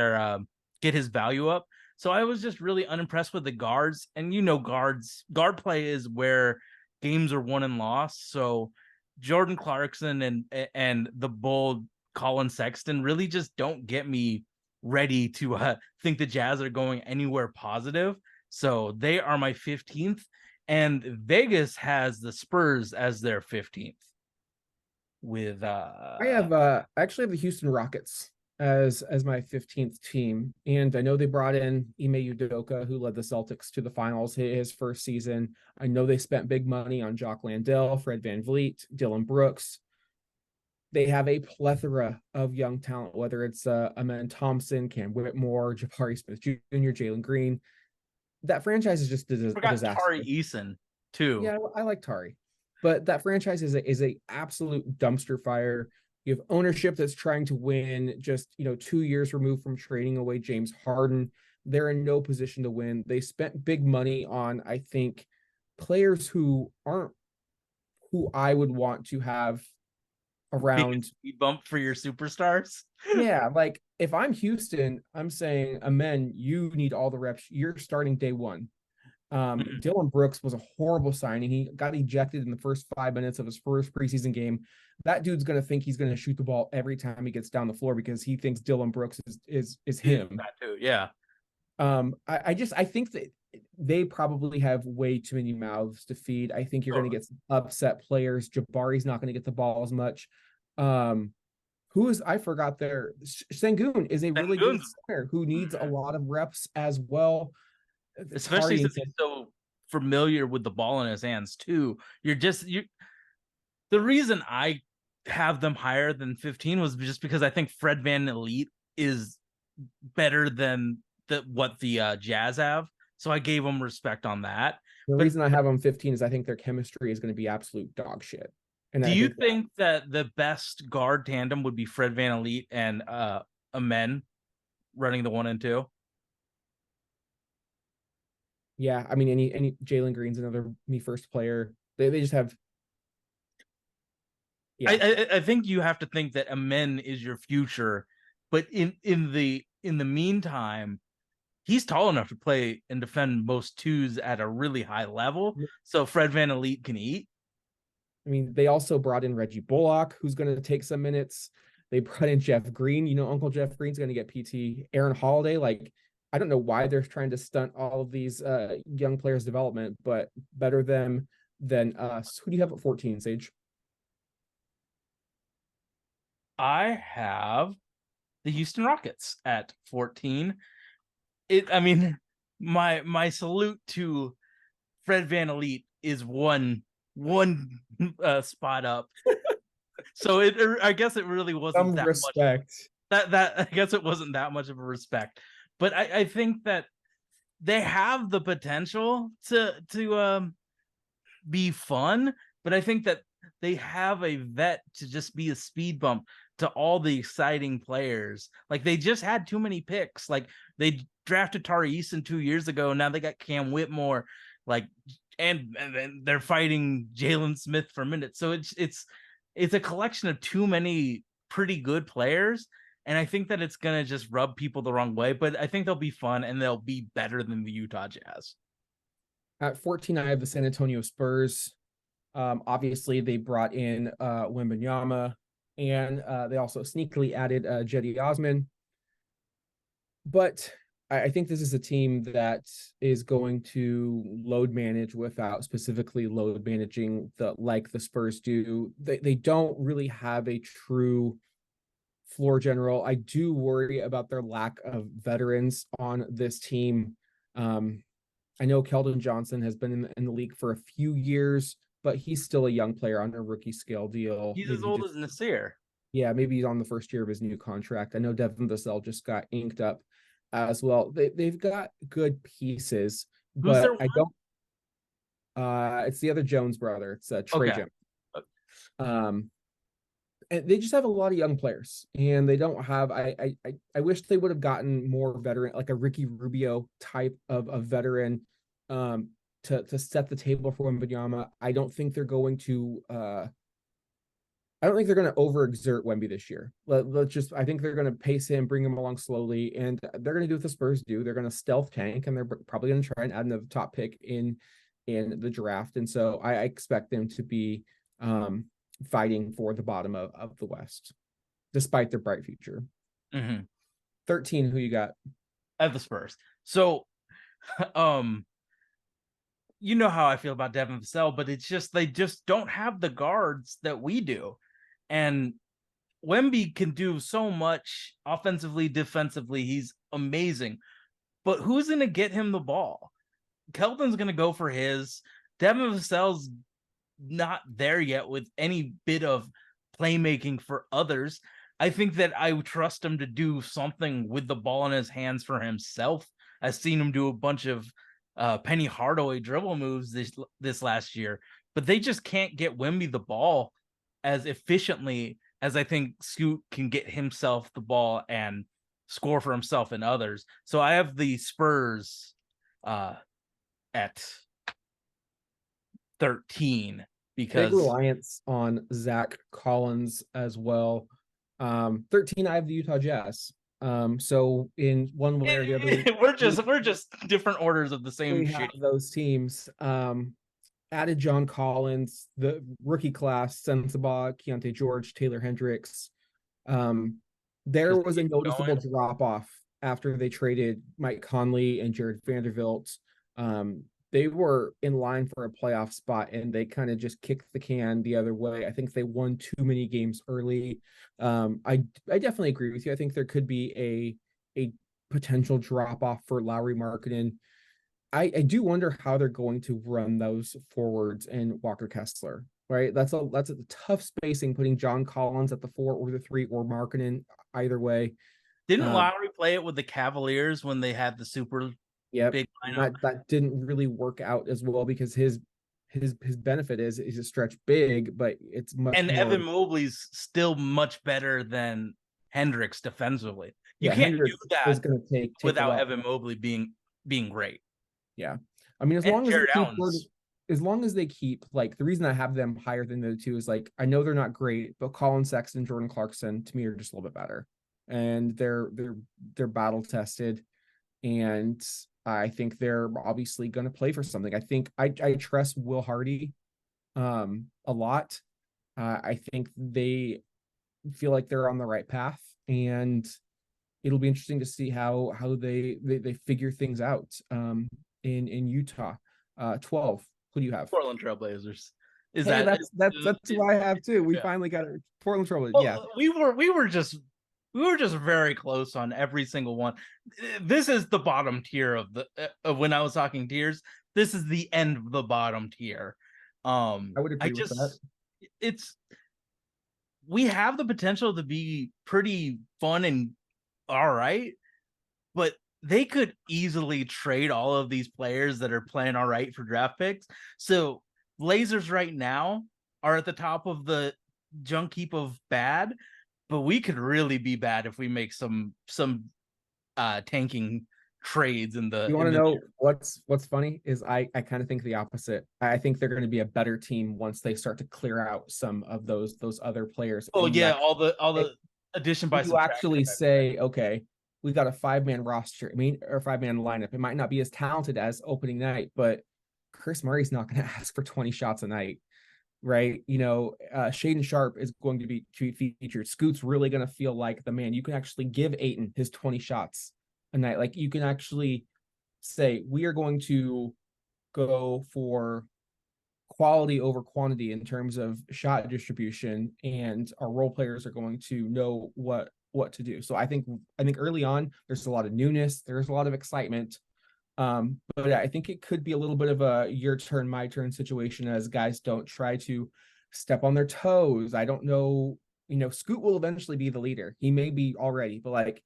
his value up. So I was just really unimpressed with the guards. And guard play is where games are won and lost. So Jordan Clarkson and the bold Colin Sexton really just don't get me ready to think the Jazz are going anywhere positive. So they are my 15th, and Vegas has the Spurs as their 15th. With I actually have the Houston Rockets as my 15th team, and I know they brought in Ime Udoka, who led the Celtics to the finals his first season. I know they spent big money on Jock Landale, Fred VanVleet, Dylan Brooks. They have a plethora of young talent, whether it's Amen Thompson, Cam Whitmore, Jabari Smith Jr., Jalen Green. That franchise is just a forgot disaster. Tari Eason too. Yeah, I like Tari, but that franchise is a absolute dumpster fire. You have ownership that's trying to win, just 2 years removed from trading away James Harden. They're in no position to win. They spent big money on, I think, players who aren't who I would want to have around. You bump for your superstars. Yeah, like if I'm Houston, I'm saying, Amen, you need all the reps. You're starting day one. Dylan Brooks was a horrible signing. He got ejected in the first 5 minutes of his first preseason game. That dude's gonna think he's gonna shoot the ball every time he gets down the floor because he thinks Dylan Brooks is him. That too, yeah. I think that they probably have way too many mouths to feed. I think you're gonna get some upset players. Jabari's not gonna get the ball as much. Who is I forgot there? Sengun is a really good center who needs a lot of reps as well. Especially since he's so familiar with the ball in his hands too. The reason I have them higher than 15 was just because I think Fred VanVleet is better than what the Jazz have. So I gave them respect on that. The reason I have them 15 is I think their chemistry is going to be absolute dog shit. And do you think that the best guard tandem would be Fred VanVleet and Amen running the 1 and 2? Yeah, I mean, any Jalen Green's another me first player. They just have. Yeah, I think you have to think that Amen is your future, but in the meantime, he's tall enough to play and defend most twos at a really high level. So Fred VanVleet can eat. I mean, they also brought in Reggie Bullock, who's going to take some minutes. They brought in Jeff Green. Uncle Jeff Green's going to get PT. Aaron Holiday, like. I don't know why they're trying to stunt all of these young players' development, but better them than us. Who do you have at 14, Sage? I have the Houston Rockets at 14. My salute to Fred VanVleet is one spot up. So I guess it really wasn't some that respect. Much. That I guess it wasn't that much of a respect. But I think that they have the potential to be fun, but I think that they have a vet to just be a speed bump to all the exciting players. Like they just had too many picks. Like they drafted Tari Eason 2 years ago. Now they got Cam Whitmore, and they're fighting Jalen Smith for minutes. So it's a collection of too many pretty good players. And I think that it's going to just rub people the wrong way, but I think they'll be fun and they'll be better than the Utah Jazz. At 14, I have the San Antonio Spurs. Obviously, they brought in Wembanyama, and they also sneakily added Jetty Osman. But I think this is a team that is going to load manage without specifically load managing like the Spurs do. They don't really have a true floor general. I do worry about their lack of veterans on this team. I know Keldon Johnson has been in the league for a few years, but he's still a young player on a rookie scale deal. He's as old as Nasir. Yeah, maybe he's on the first year of his new contract. I know Devin Vassell just got inked up as well. They've got good pieces, but I don't. It's the other Jones brother. It's Trey Jones. And they just have a lot of young players, and they don't have. I wish they would have gotten more veteran, like a Ricky Rubio type of a veteran, to set the table for Wembanyama. I don't think they're going to I don't think they're going to overexert Wemby this year. I think they're going to pace him, bring him along slowly, and they're going to do what the Spurs do. They're going to stealth tank, and they're probably going to try and add another top pick in the draft. And so I expect them to be fighting for the bottom of the West, despite their bright future. 13, who you got? At the Spurs. So, you know how I feel about Devin Vassell, but it's just they just don't have the guards that we do. And Wemby can do so much offensively, defensively. He's amazing. But who's going to get him the ball? Keldon's going to go for his. Devin Vassell's not there yet with any bit of playmaking for others. I think that I would trust him to do something with the ball in his hands for himself. I've seen him do a bunch of Penny Hardaway dribble moves this last year, but they just can't get Wemby the ball as efficiently as I think Scoot can get himself the ball and score for himself and others. So I have the Spurs at 13 because big reliance on Zach Collins as well. 13, I have the Utah Jazz. So in one way or the other, we're just different orders of the same we shit. have those teams. Added John Collins, the rookie class, Sensabaugh, Keontae George, Taylor Hendricks. There was a noticeable drop off after they traded Mike Conley and Jared Vanderbilt. They were in line for a playoff spot, and they kind of just kicked the can the other way. I think they won too many games early. I definitely agree with you. I think there could be a potential drop off for Lauri Markkanen. I do wonder how they're going to run those forwards and Walker Kessler, right? That's a tough spacing, putting John Collins at the 4 or the 3 or Markkanen either way. Didn't Lowry play it with the Cavaliers when they had the super big lineup? That didn't really work out as well because his benefit is he's a stretch big, but it's much and more... Evan Mobley's still much better than Hendricks defensively. You can't Hendricks do that is going to take without Evan Mobley being great. Yeah. I mean, as long as they keep like the reason I have them higher than the two is like I know they're not great, but Colin Sexton, Jordan Clarkson to me are just a little bit better. And they're battle tested, and I think they're obviously going to play for something. I think I trust Will Hardy a lot. I think they feel like they're on the right path, and it'll be interesting to see how they figure things out in Utah. 12. Who do you have? Portland Trailblazers. That's who I have too. We finally got it. Portland Trailblazers. Well, yeah. We were just very close on every single one. This is the bottom tier of when I was talking tiers. This is the end of the bottom tier. I would agree with that. We have the potential to be pretty fun and all right, but they could easily trade all of these players that are playing all right for draft picks. So Blazers right now are at the top of the junk heap of bad, but we could really be bad if we make some tanking trades in the... You want to know what's funny is I kind of think the opposite. I think they're going to be a better team once they start to clear out some of those other players. Oh yeah, all the addition by you actually say, okay, we got a 5-man roster, or 5-man lineup. It might not be as talented as opening night, but Chris Murray's not going to ask for 20 shots a night, right? Shaedon Sharpe is going to be featured. Scoot's really going to feel like the man. You can actually give Ayton his 20 shots a night. Like you can actually say, we are going to go for quality over quantity in terms of shot distribution, and our role players are going to know what to do. So I think early on there's a lot of newness, there's a lot of excitement, but I think it could be a little bit of a your turn my turn situation as guys don't try to step on their toes. I don't know, Scoot will eventually be the leader. He may be already, but like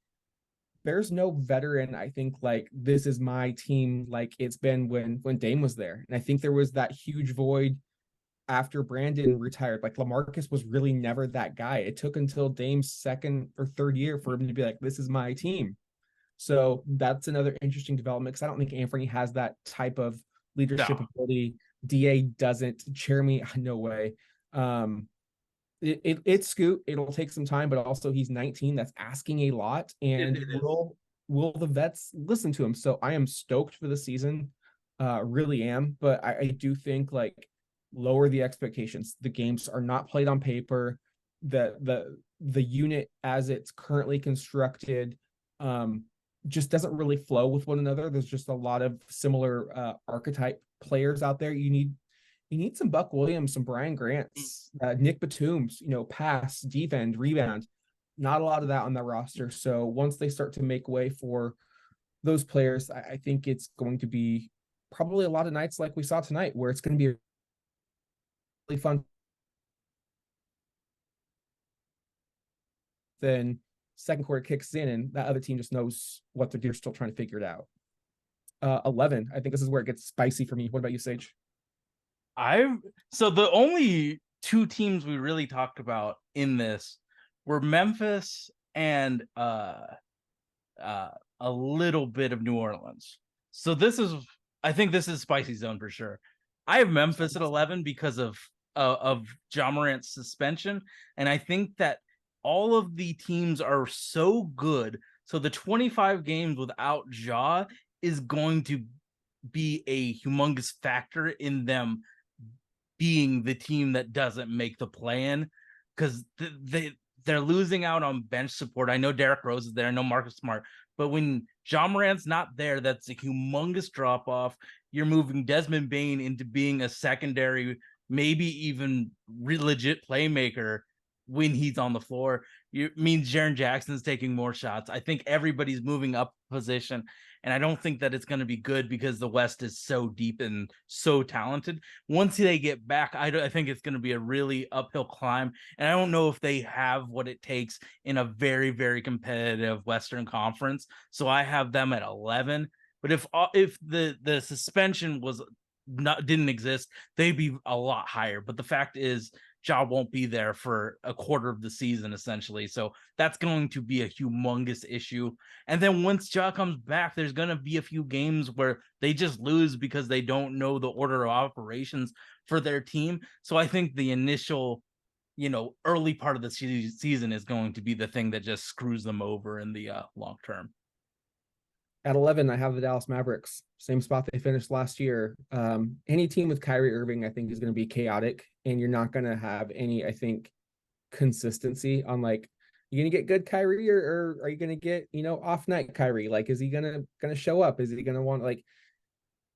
there's no veteran, I think, like this is my team like it's been when Dame was there. And I think there was that huge void after Brandon retired. Like LaMarcus was really never that guy. It took until Dame's second or third year for him to be like, this is my team. So that's another interesting development because I don't think Anthony has that type of leadership ability. DA doesn't. Jeremy, no way. It's Scoot. It'll take some time, but also he's 19. That's asking a lot. And It is. will the vets listen to him? So I am stoked for the season. Really am. But I do think like lower the expectations. The games are not played on paper. The unit as it's currently constructed just doesn't really flow with one another. There's just a lot of similar archetype players out there. You need some Buck Williams, some Brian Grants, Nick Batum's, pass, defend, rebound. Not a lot of that on the roster. So once they start to make way for those players, I think it's going to be probably a lot of nights like we saw tonight, where it's going to be really fun. Then second quarter kicks in, and that other team just knows what they're still trying to figure it out. 11. I think this is where it gets spicy for me. What about you, Sage? So the only two teams we really talked about in this were Memphis and a little bit of New Orleans. So I think this is spicy zone for sure. I have Memphis at 11 because of Ja Morant's suspension, and I think that all of the teams are so good. So the 25 games without Ja is going to be a humongous factor in them being the team that doesn't make the play-in, because they're losing out on bench support. I know Derrick Rose is there. I know Marcus Smart. But when Ja Morant's not there, that's a humongous drop-off. You're moving Desmond Bane into being a secondary, maybe even legit playmaker when he's on the floor. It means Jaren Jackson's taking more shots. I think everybody's moving up position, and I don't think that it's going to be good because the West is so deep and so talented. Once they get back, I think it's going to be a really uphill climb, and I don't know if they have what it takes in a very, very competitive Western Conference. So I have them at 11. But if the suspension didn't exist, they'd be a lot higher. But the fact is, Ja won't be there for a quarter of the season, essentially. So that's going to be a humongous issue. And then once Ja comes back, there's going to be a few games where they just lose because they don't know the order of operations for their team. So I think the initial, early part of the season is going to be the thing that just screws them over in the long term. At 11, I have the Dallas Mavericks, same spot they finished last year. Any team with Kyrie Irving, I think, is going to be chaotic, and you're not going to have any, I think, consistency on like, you going to get good Kyrie, or are you going to get, off night Kyrie? Like, is he going to show up? Is he going to want like,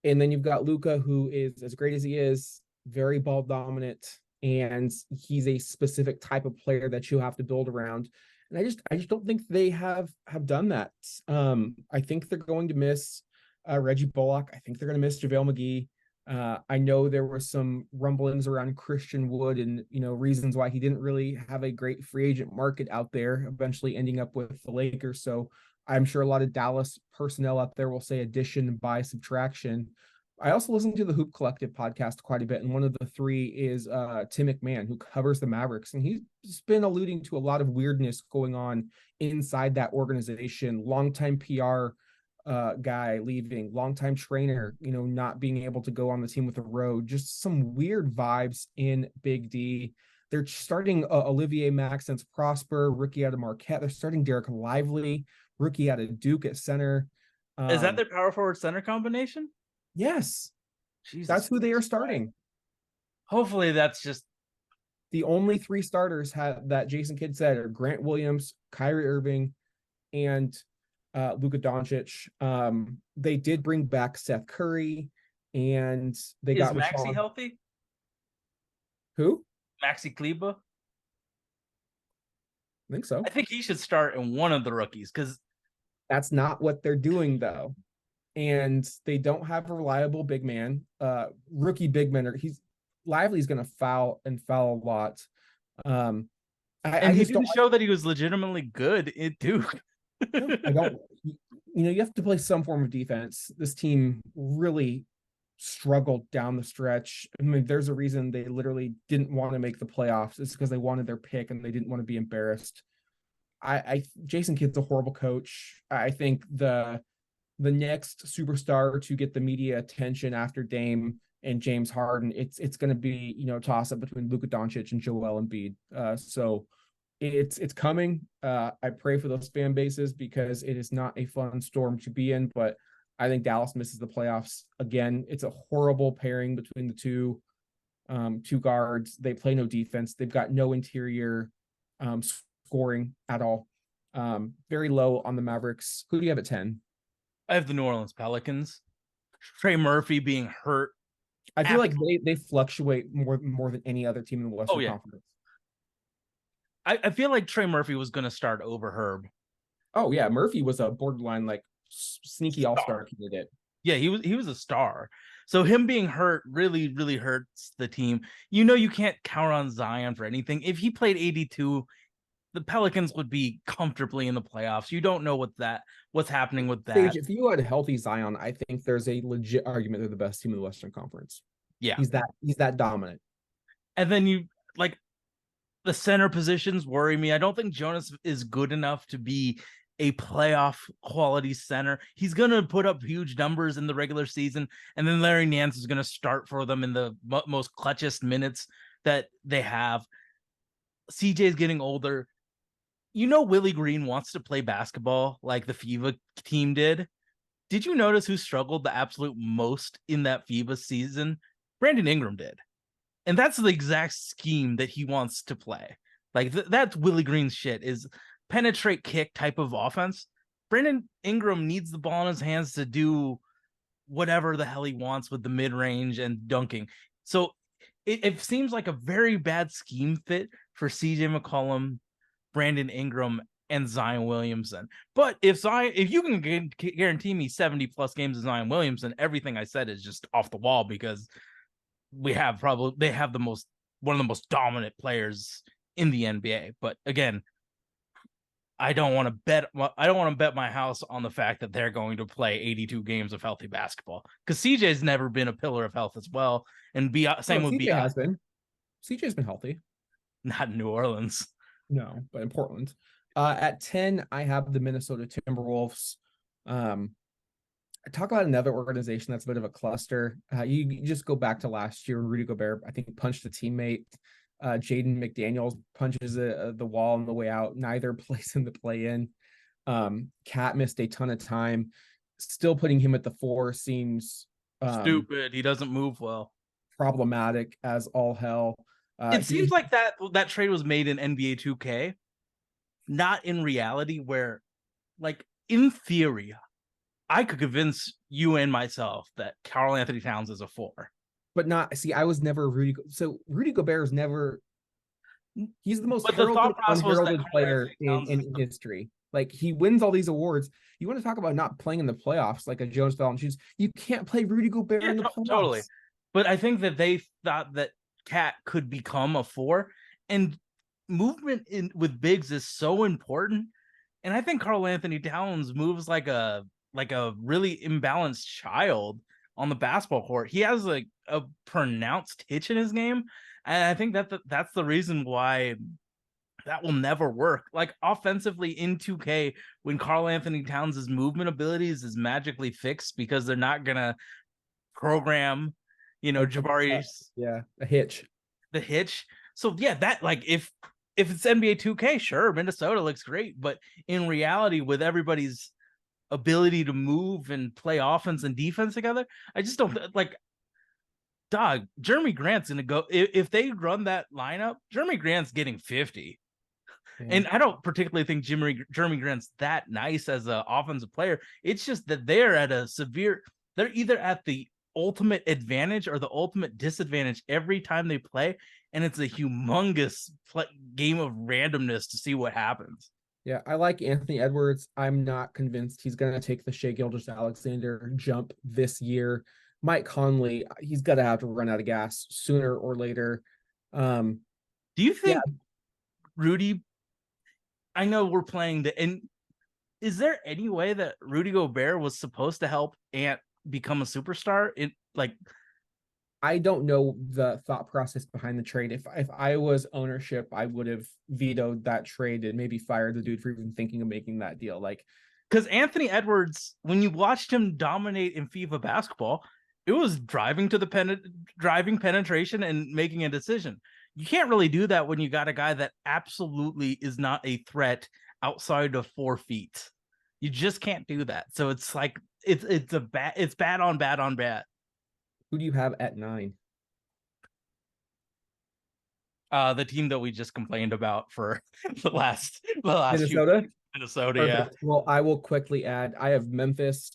and then you've got Luka, who is as great as he is, very ball dominant, and he's a specific type of player that you have to build around. And I just don't think they have done that. I think they're going to miss Reggie Bullock. I think they're going to miss JaVale McGee. I know there were some rumblings around Christian Wood and, reasons why he didn't really have a great free agent market out there, eventually ending up with the Lakers. So I'm sure a lot of Dallas personnel out there will say addition by subtraction. I also listen to the Hoop Collective podcast quite a bit, and one of the three is Tim McMahon, who covers the Mavericks, and he's been alluding to a lot of weirdness going on inside that organization. Longtime PR guy leaving, longtime trainer, not being able to go on the team with the road. Just some weird vibes in Big D. They're starting Olivier Maxence Prosper, rookie out of Marquette. They're starting Derek Lively, rookie out of Duke at center. Is that their power forward center combination? Yes. Jesus, that's who they are starting. Hopefully that's just the only three starters that Jason Kidd said are Grant Williams, Kyrie Irving, and Luka Doncic. They did bring back Seth Curry, and they got Maxey healthy? Who? Maxi Kleber? I think so. I think he should start in one of the rookies, because that's not what they're doing, though. And they don't have a reliable big man. Rookie big men Lively's going to foul a lot. I just didn't show that he was legitimately good at Duke. I don't. You have to play some form of defense. This team really struggled down the stretch. I mean, there's a reason they literally didn't want to make the playoffs. It's because they wanted their pick and they didn't want to be embarrassed. Jason Kidd's a horrible coach. I think the next superstar to get the media attention after Dame and James Harden, it's going to be, toss up between Luka Doncic and Joel Embiid. So it's coming. I pray for those fan bases because it is not a fun storm to be in, but I think Dallas misses the playoffs again. It's a horrible pairing between the two guards. They play no defense. They've got no interior scoring at all. Very low on the Mavericks. Who do you have at 10? I have the New Orleans Pelicans. Trey Murphy being hurt. I feel like they fluctuate more than any other team in the Western Conference. I feel like Trey Murphy was going to start over Herb. Oh yeah, Murphy was a borderline like sneaky all-star candidate. Yeah, he was a star. So him being hurt really, really hurts the team. You can't count on Zion for anything. If he played 82, the Pelicans would be comfortably in the playoffs. You don't know what's happening with that. Sage, if you had a healthy Zion, I think there's a legit argument they're the best team in the Western Conference. Yeah. He's that dominant. And then the center positions worry me. I don't think Jonas is good enough to be a playoff quality center. He's going to put up huge numbers in the regular season, and then Larry Nance is going to start for them in the most clutchest minutes that they have. CJ is getting older. Willie Green wants to play basketball like the FIBA team did. Did you notice who struggled the absolute most in that FIBA season? Brandon Ingram did. And that's the exact scheme that he wants to play. Like that's Willie Green's shit, is penetrate kick type of offense. Brandon Ingram needs the ball in his hands to do whatever the hell he wants with the mid-range and dunking. So it seems like a very bad scheme fit for CJ McCollum, Brandon Ingram, and Zion Williamson. But if you can guarantee me 70 plus games of Zion Williamson, everything I said is just off the wall, because they have one of the most dominant players in the NBA. But again, I don't want to bet my house on the fact that they're going to play 82 games of healthy basketball, because CJ's never been a pillar of health as well. And same with CJ has been. CJ's been healthy. Not in New Orleans. No, but in Portland. At 10, I have the Minnesota Timberwolves. I talk about another organization that's a bit of a cluster. You just go back to last year when Rudy Gobert, I think, punched a teammate. Jaden McDaniels punches the wall on the way out. Neither plays in the play-in. Cat missed a ton of time. Still putting him at the 4 seems stupid. He doesn't move well. Problematic as all hell. It seems like that trade was made in NBA 2K, not in reality, where, like, in theory, I could convince you and myself that Karl Anthony Towns is a 4. But not, see, I was never Rudy. So Rudy Gobert is never, he's the most unheralded player in history. Like, he wins all these awards. You want to talk about not playing in the playoffs like a Jonas Valanciunas? You can't play Rudy Gobert in the playoffs. Totally. But I think that they thought that Cat could become a 4, and movement with bigs is so important. And I think Karl Anthony Towns moves like a really imbalanced child on the basketball court. He has like a pronounced hitch in his game, and I think that's the reason why that will never work. Like, offensively in 2K, when Karl Anthony Towns' movement abilities is magically fixed because they're not gonna program, Jabari. A hitch. The hitch. So yeah, that, like, if it's NBA 2K, sure, Minnesota looks great, but in reality, with everybody's ability to move and play offense and defense together, I just don't like. Dog, Jeremy Grant's gonna go, if they run that lineup, Jeremy Grant's getting 50. Yeah. And I don't particularly think Jeremy Grant's that nice as an offensive player. It's just that they're either at the ultimate advantage or the ultimate disadvantage every time they play, and it's a humongous game of randomness to see what happens. Yeah, I like Anthony Edwards. I'm not convinced he's going to take the Shai Gilgeous-Alexander jump this year. Mike Conley, he's going to have to run out of gas sooner or later. Do you think Rudy, I know we're playing and is there any way that Rudy Gobert was supposed to help Ant become a superstar? I don't know the thought process behind the trade. If I was ownership, I would have vetoed that trade and maybe fired the dude for even thinking of making that deal. Like, because Anthony Edwards, when you watched him dominate in FIBA basketball, It was driving penetration and making a decision. You can't really do that when you got a guy that absolutely is not a threat outside of 4 feet. You just can't do that. So it's like it's bad on bad on bad. Who do you have at 9? The team that we just complained about for the last few Minnesota? weeks, Minnesota. Yeah, Perfect. Well, I will quickly add, I have Memphis.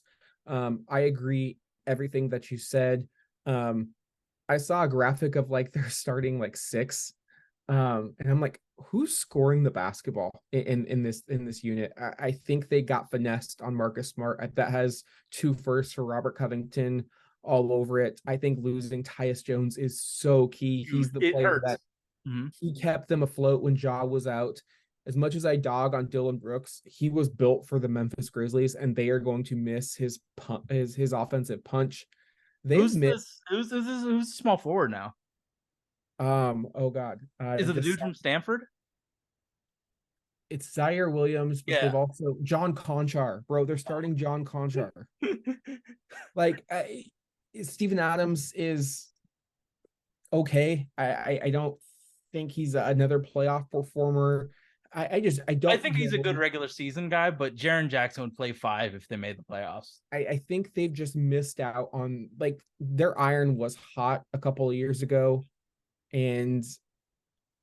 I agree everything that you said. I saw a graphic of like they're starting like 6. And I'm like, who's scoring the basketball in this unit? I think they got finessed on Marcus Smart. That has 2 firsts for Robert Covington all over it. I think losing Tyus Jones is so key. dude, He's the it player hurts. that Mm-hmm. he kept them afloat when Ja was out. As much as I dog on Dylan Brooks, he was built for the Memphis Grizzlies, and they are going to miss his offensive punch. They've Who's missed this? Who's the small forward now? oh god, Is it the this dude from Stanford? it's Zaire Williams, but Yeah. they've also John Conchar, bro. They're starting John Conchar. Like Steven Adams is okay. I don't think he's another playoff performer. I I don't think he's a good know. regular season guy, but Jaren Jackson would play 5 if they made the playoffs. I think they've just missed out on like their iron was hot a couple of years ago, and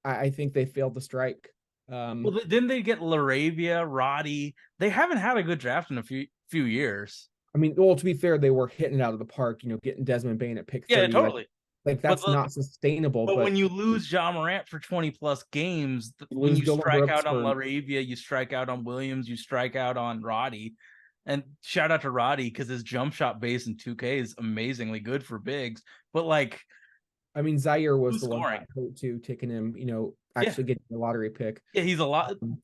I think they failed to strike. Well, didn't they get Laravia, Roddy? They haven't had a good draft in a few years. I mean, well, to be fair, they were hitting it out of the park, getting Desmond Bain at pick Yeah, 30. totally. Like But that's not sustainable. but But when you lose John Morant for 20 plus games, you when lose you Dylan strike Brooks out on for Laravia, you strike out on Williams, you strike out on Roddy. And shout out to Roddy because his jump shot base in 2K is amazingly good for bigs. But like, I mean, Zaire was who's the one scoring? that hurt too, taking him, Yeah, actually getting the lottery pick. yeah, he's a lot. Um,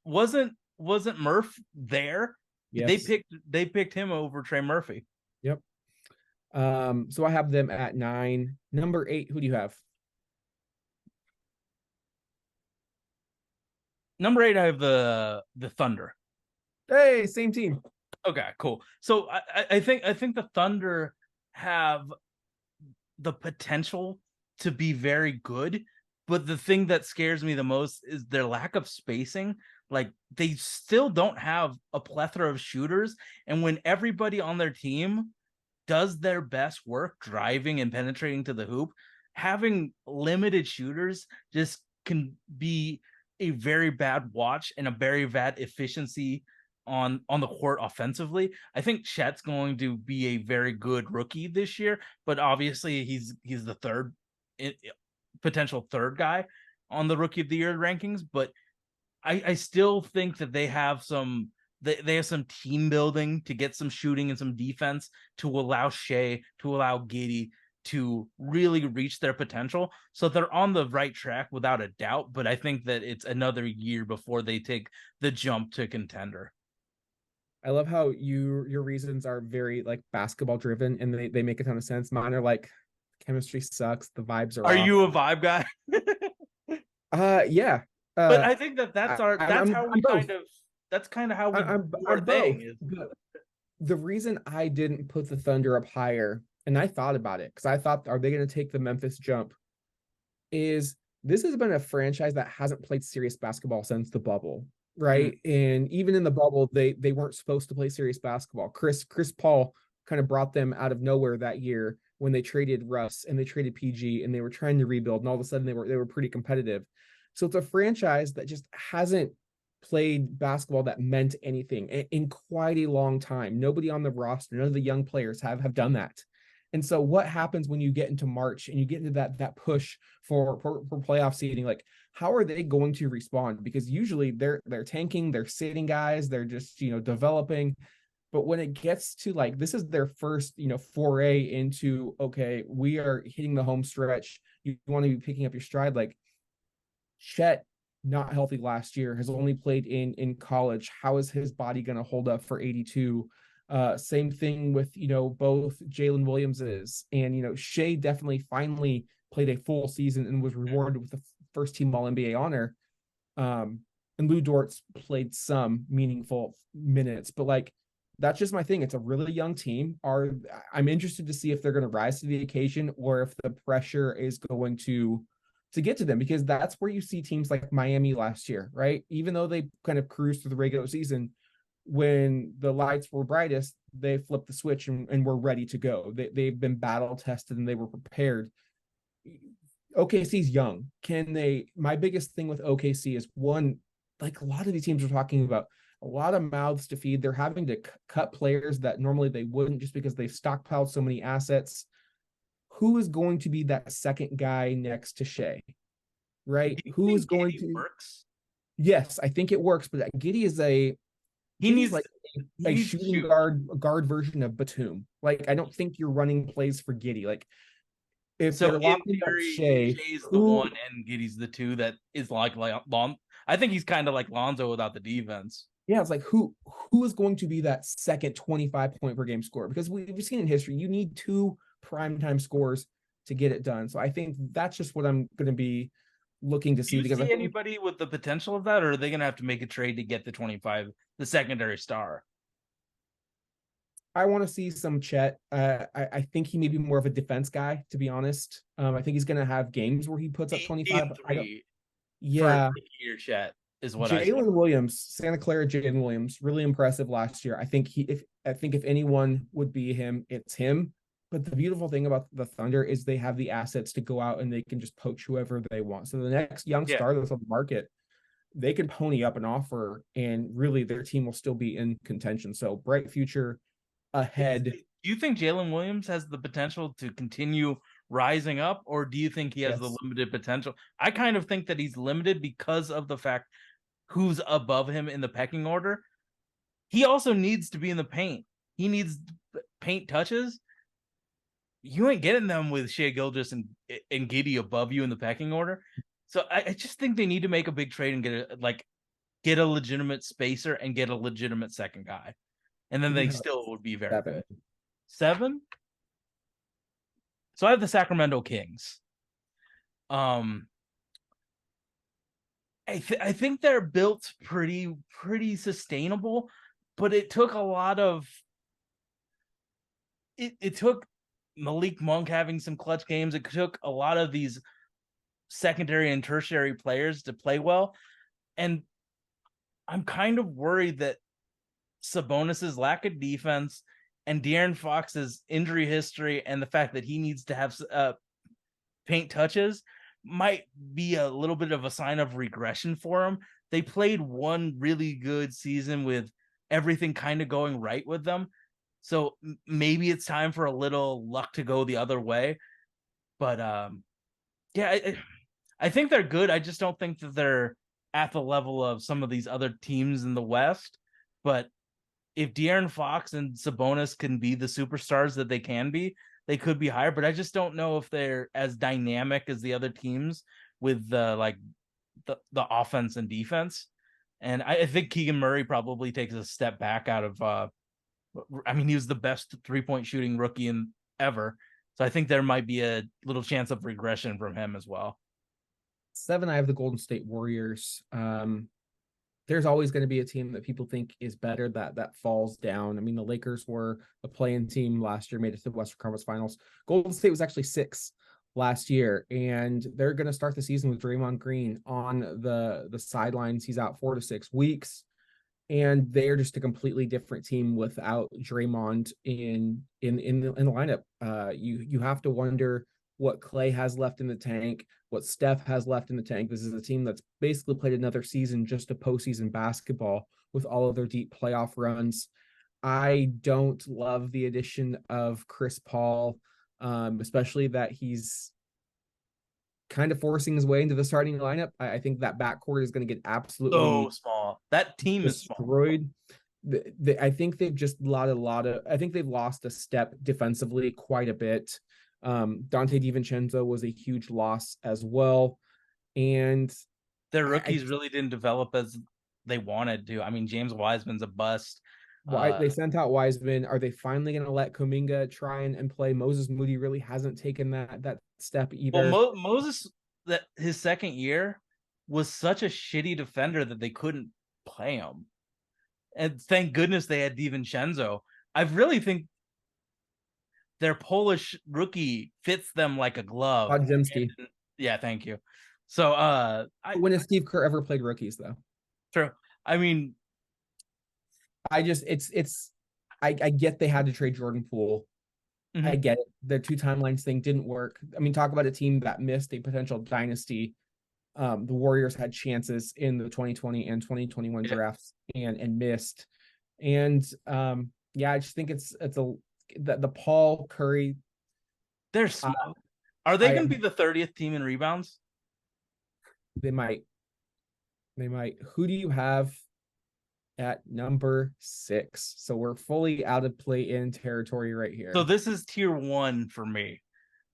Wasn't Murph there? yes. They picked him over Trey Murphy. Yep. So I have them at 9. Number 8, who do you have? Number 8, I have the Thunder. Hey, same team. Okay, cool. So I think the Thunder have the potential to be very good, but the thing that scares me the most is their lack of spacing. Like they still don't have a plethora of shooters, and when everybody on their team does their best work driving and penetrating to the hoop, having limited shooters just can be a very bad watch and a very bad efficiency on the court offensively. I think Chet's going to be a very good rookie this year, but obviously he's the third potential third guy on the rookie of the year rankings. But I still think that they have some team building to get some shooting and some defense to allow Shea, to allow Giddey to really reach their potential. So they're on the right track without a doubt, but I think that it's another year before they take the jump to contender. I love how your reasons are very like basketball driven and they make a ton of sense. Mine are like chemistry sucks, the vibes are Are off. you a vibe guy? Yeah. But I think I'm both. that's kind of how we do our I'm both. thing is. But the reason I didn't put the Thunder up higher, and I thought about it because I thought, are they going to take the Memphis jump? Is this has been a franchise that hasn't played serious basketball since the bubble, right? And even in the bubble, they weren't supposed to play serious basketball. Chris Paul kind of brought them out of nowhere that year when they traded Russ and they traded PG and they were trying to rebuild, and all of a sudden they were pretty competitive. So it's a franchise that just hasn't played basketball that meant anything in quite a long time. Nobody on the roster, none of the young players have done that. And so what happens when you get into March and you get into that push for playoff seeding? Like, how are they going to respond? Because usually they're tanking, they're sitting guys, they're just developing. But when it gets to like this is their first foray into, okay, we are hitting the home stretch. You want to be picking up your stride. Like Chet, not healthy last year, has only played in college. How is his body going to hold up for 82? Same thing with both Jalen Williamses and Shea definitely finally played a full season and was rewarded with the first team All NBA honor. And Lou Dort's played some meaningful minutes, but like that's just my thing. It's a really young team. I'm interested to see if they're going to rise to the occasion or if the pressure is going to get to them, because that's where you see teams like Miami last year, right? Even though they kind of cruised through the regular season, when the lights were brightest, they flipped the switch and were ready to go. They've been battle tested and they were prepared. OKC's young. Can they? My biggest thing with OKC is one, like a lot of these teams are talking about, a lot of mouths to feed. They're having to cut players that normally they wouldn't just because they've stockpiled so many assets. Who is going to be that second guy next to Shea? Right? Do you Who is think going Giddey to? works? Yes, I think it works, but Giddey is He Giddey's needs like he a needs to shooting shoot. guard version of Batum. Like, I don't think you're running plays for Giddey. Like, if So they're in locking up theory, Shea, Shea's the who? one and Giddey's the two that is like Lon. I think he's kind of like Lonzo without the defense. Yeah, it's like who is going to be that second 25 point per game scorer? Because we've seen in history, you need two primetime scores to get it done. So I think that's just what I'm going to be looking to Do see, you because I see think anybody with the potential of that, or are they going to have to make a trade to get the 25, the secondary star? I want to see some Chet. I think he may be more of a defense guy, to be honest. I think he's going to have games where he puts up 25. Game But I don't. three for Yeah, rookie year Chet is what I see. Jalen Williams, Santa Clara Jalen Williams, really impressive last year. I think if anyone would be him, it's him. But the beautiful thing about the Thunder is they have the assets to go out and they can just poach whoever they want. So the next young Yeah. star that's on the market, they can pony up an offer and really their team will still be in contention. So bright future ahead. Do you think Jalen Williams has the potential to continue rising up, or do you think he has the Yes. limited potential? I kind of think that he's limited because of the fact who's above him in the pecking order. He also needs to be in the paint. He needs paint touches. You ain't getting them with Shea Gilgeous and Giddey above you in the pecking order. So I just think they need to make a big trade and get a legitimate spacer and get a legitimate second guy. And then they still would be very good. 7? So I have the Sacramento Kings. I think they're built pretty sustainable, but it took a lot of it took Malik Monk having some clutch games. It took a lot of these secondary and tertiary players to play well. And I'm kind of worried that Sabonis's lack of defense and De'Aaron Fox's injury history and the fact that he needs to have paint touches might be a little bit of a sign of regression for him. They played one really good season with everything kind of going right with them. So maybe it's time for a little luck to go the other way. But yeah, I think they're good. I just don't think that they're at the level of some of these other teams in the West. But if De'Aaron Fox and Sabonis can be the superstars that they can be, they could be higher. But I just don't know if they're as dynamic as the other teams with the offense and defense. And I think Keegan Murray probably takes a step back out of he was the best 3-point shooting rookie in ever. So I think there might be a little chance of regression from him as well. 7, I have the Golden State Warriors. There's always going to be a team that people think is better that falls down. I mean, the Lakers were a play-in team last year, made it to the Western Conference Finals. Golden State was actually 6 last year, and they're going to start the season with Draymond Green on the sidelines. He's out 4 to 6 weeks, and they're just a completely different team without Draymond in the lineup. You have to wonder what Clay has left in the tank, what Steph has left in the tank. This is a team that's basically played another season just a postseason basketball with all of their deep playoff runs. I don't love the addition of Chris Paul, especially that he's kind of forcing his way into the starting lineup. I think that backcourt is going to get absolutely so small. That team destroyed. Is small. I think they've just I think they've lost a step defensively quite a bit. Dante DiVincenzo was a huge loss as well. And their rookies really didn't develop as they wanted to. I mean, James Wiseman's a bust. They sent out Wiseman. Are they finally going to let Kuminga try and play? Moses Moody really hasn't taken that step either. Well, Moses, that his second year was such a shitty defender that they couldn't play him. And thank goodness they had DiVincenzo. I really think their Polish rookie fits them like a glove. Podziemski. Yeah, thank you. So When has Steve Kerr ever played rookies though? true. I mean, I just I get they had to trade Jordan Poole. I get it. The two timelines thing didn't work. I mean, talk about a team that missed a potential dynasty. The Warriors had chances in the 2020 and 2021 drafts and missed. And yeah, I just think it's the Paul Curry. They're small. Are they going to be the 30th team in rebounds? They might. Who do you have at number 6? So we're fully out of play-in territory right here. So this is tier 1 for me.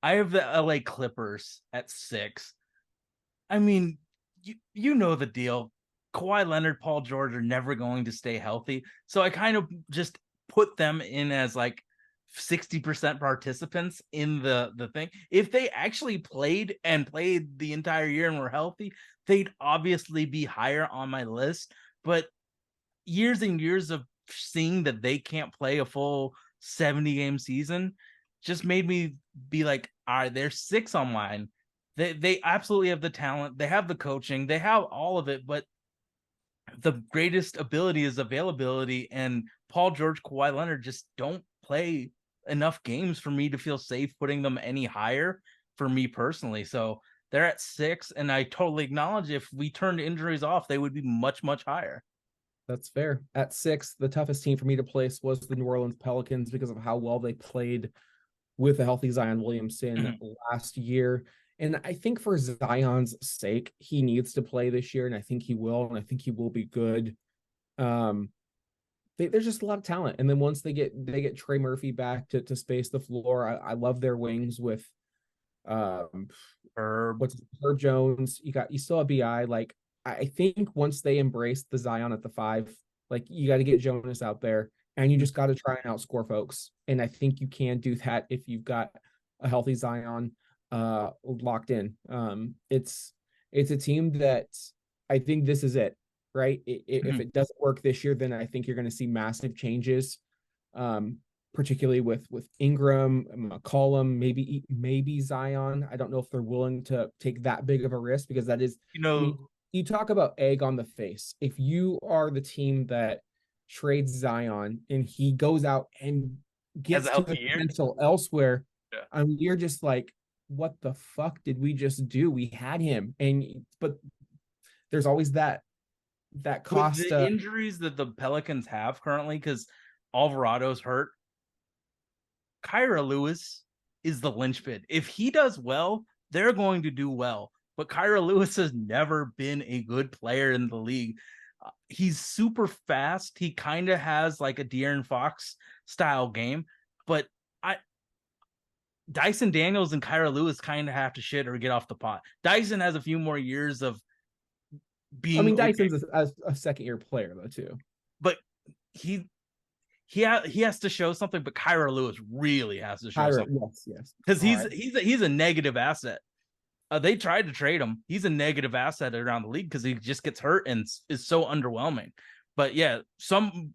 I have the LA Clippers at 6. I mean, you know the deal. Kawhi Leonard, Paul George are never going to stay healthy. So I kind of just put them in as like 60% participants in the thing. If they actually played the entire year and were healthy, they'd obviously be higher on my list. But years and years of seeing that they can't play a full 70-game season just made me be like, all right, they're 6 on mine. They absolutely have the talent. They have the coaching. They have all of it, but the greatest ability is availability. And Paul George, Kawhi Leonard just don't play enough games for me to feel safe putting them any higher for me personally. So they're at 6, and I totally acknowledge if we turned injuries off, they would be much, much higher. That's fair. At 6, the toughest team for me to place was the New Orleans Pelicans because of how well they played with a healthy Zion Williamson last year. And I think for Zion's sake, he needs to play this year, and I think he will, and I think he will be good. There's just a lot of talent. And then once they get Trey Murphy back to space the floor, I love their wings with Herb Jones. You still have BI. Like, I think once they embrace the Zion at the 5, like, you got to get Jonas out there, and you just got to try and outscore folks. And I think you can do that if you've got a healthy Zion locked in. It's a team that I think this is it, right? If it doesn't work this year, then I think you're going to see massive changes, particularly with Ingram, McCollum, maybe Zion. I don't know if they're willing to take that big of a risk, because that is, I mean, you talk about egg on the face. If you are the team that trades Zion and he goes out and gets to the potential elsewhere, you're just like, what the fuck did we just do? We had him, but there's always that cost. With the injuries that the Pelicans have currently, because Alvarado's hurt, Kyra Lewis is the linchpin. If he does well, they're going to do well. But Kyra Lewis has never been a good player in the league. He's super fast. He kind of has like a De'Aaron Fox style game, but Dyson Daniels and Kyra Lewis kind of have to shit or get off the pot. Dyson has a few more years of being. I mean, Dyson's a second-year player though too, but he has to show something. But Kyra Lewis really has to show something. Yes, because he's a negative asset. They tried to trade him. He's a negative asset around the league because he just gets hurt and is so underwhelming. But yeah,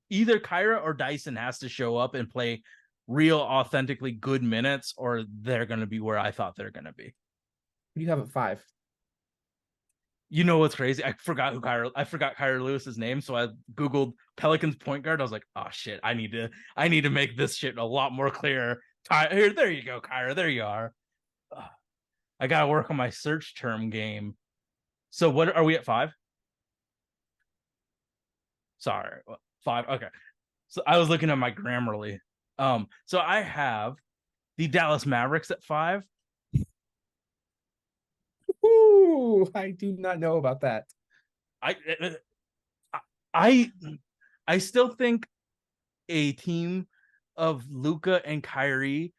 either Kyra or Dyson has to show up and play real, authentically good minutes, or they're going to be where I thought they're going to be. What do you have at 5? You know what's crazy? I forgot Kyra Lewis's name, so I googled Pelicans point guard. I was like, oh shit, I need to make this shit a lot more clear. Here, there you go, Kyra. There you are. I gotta work on my search term game. So what are we at 5? Sorry, 5. Okay. So I was looking at my Grammarly. So I have the Dallas Mavericks at 5. Ooh, I do not know about that. I still think a team of Luka and Kyrie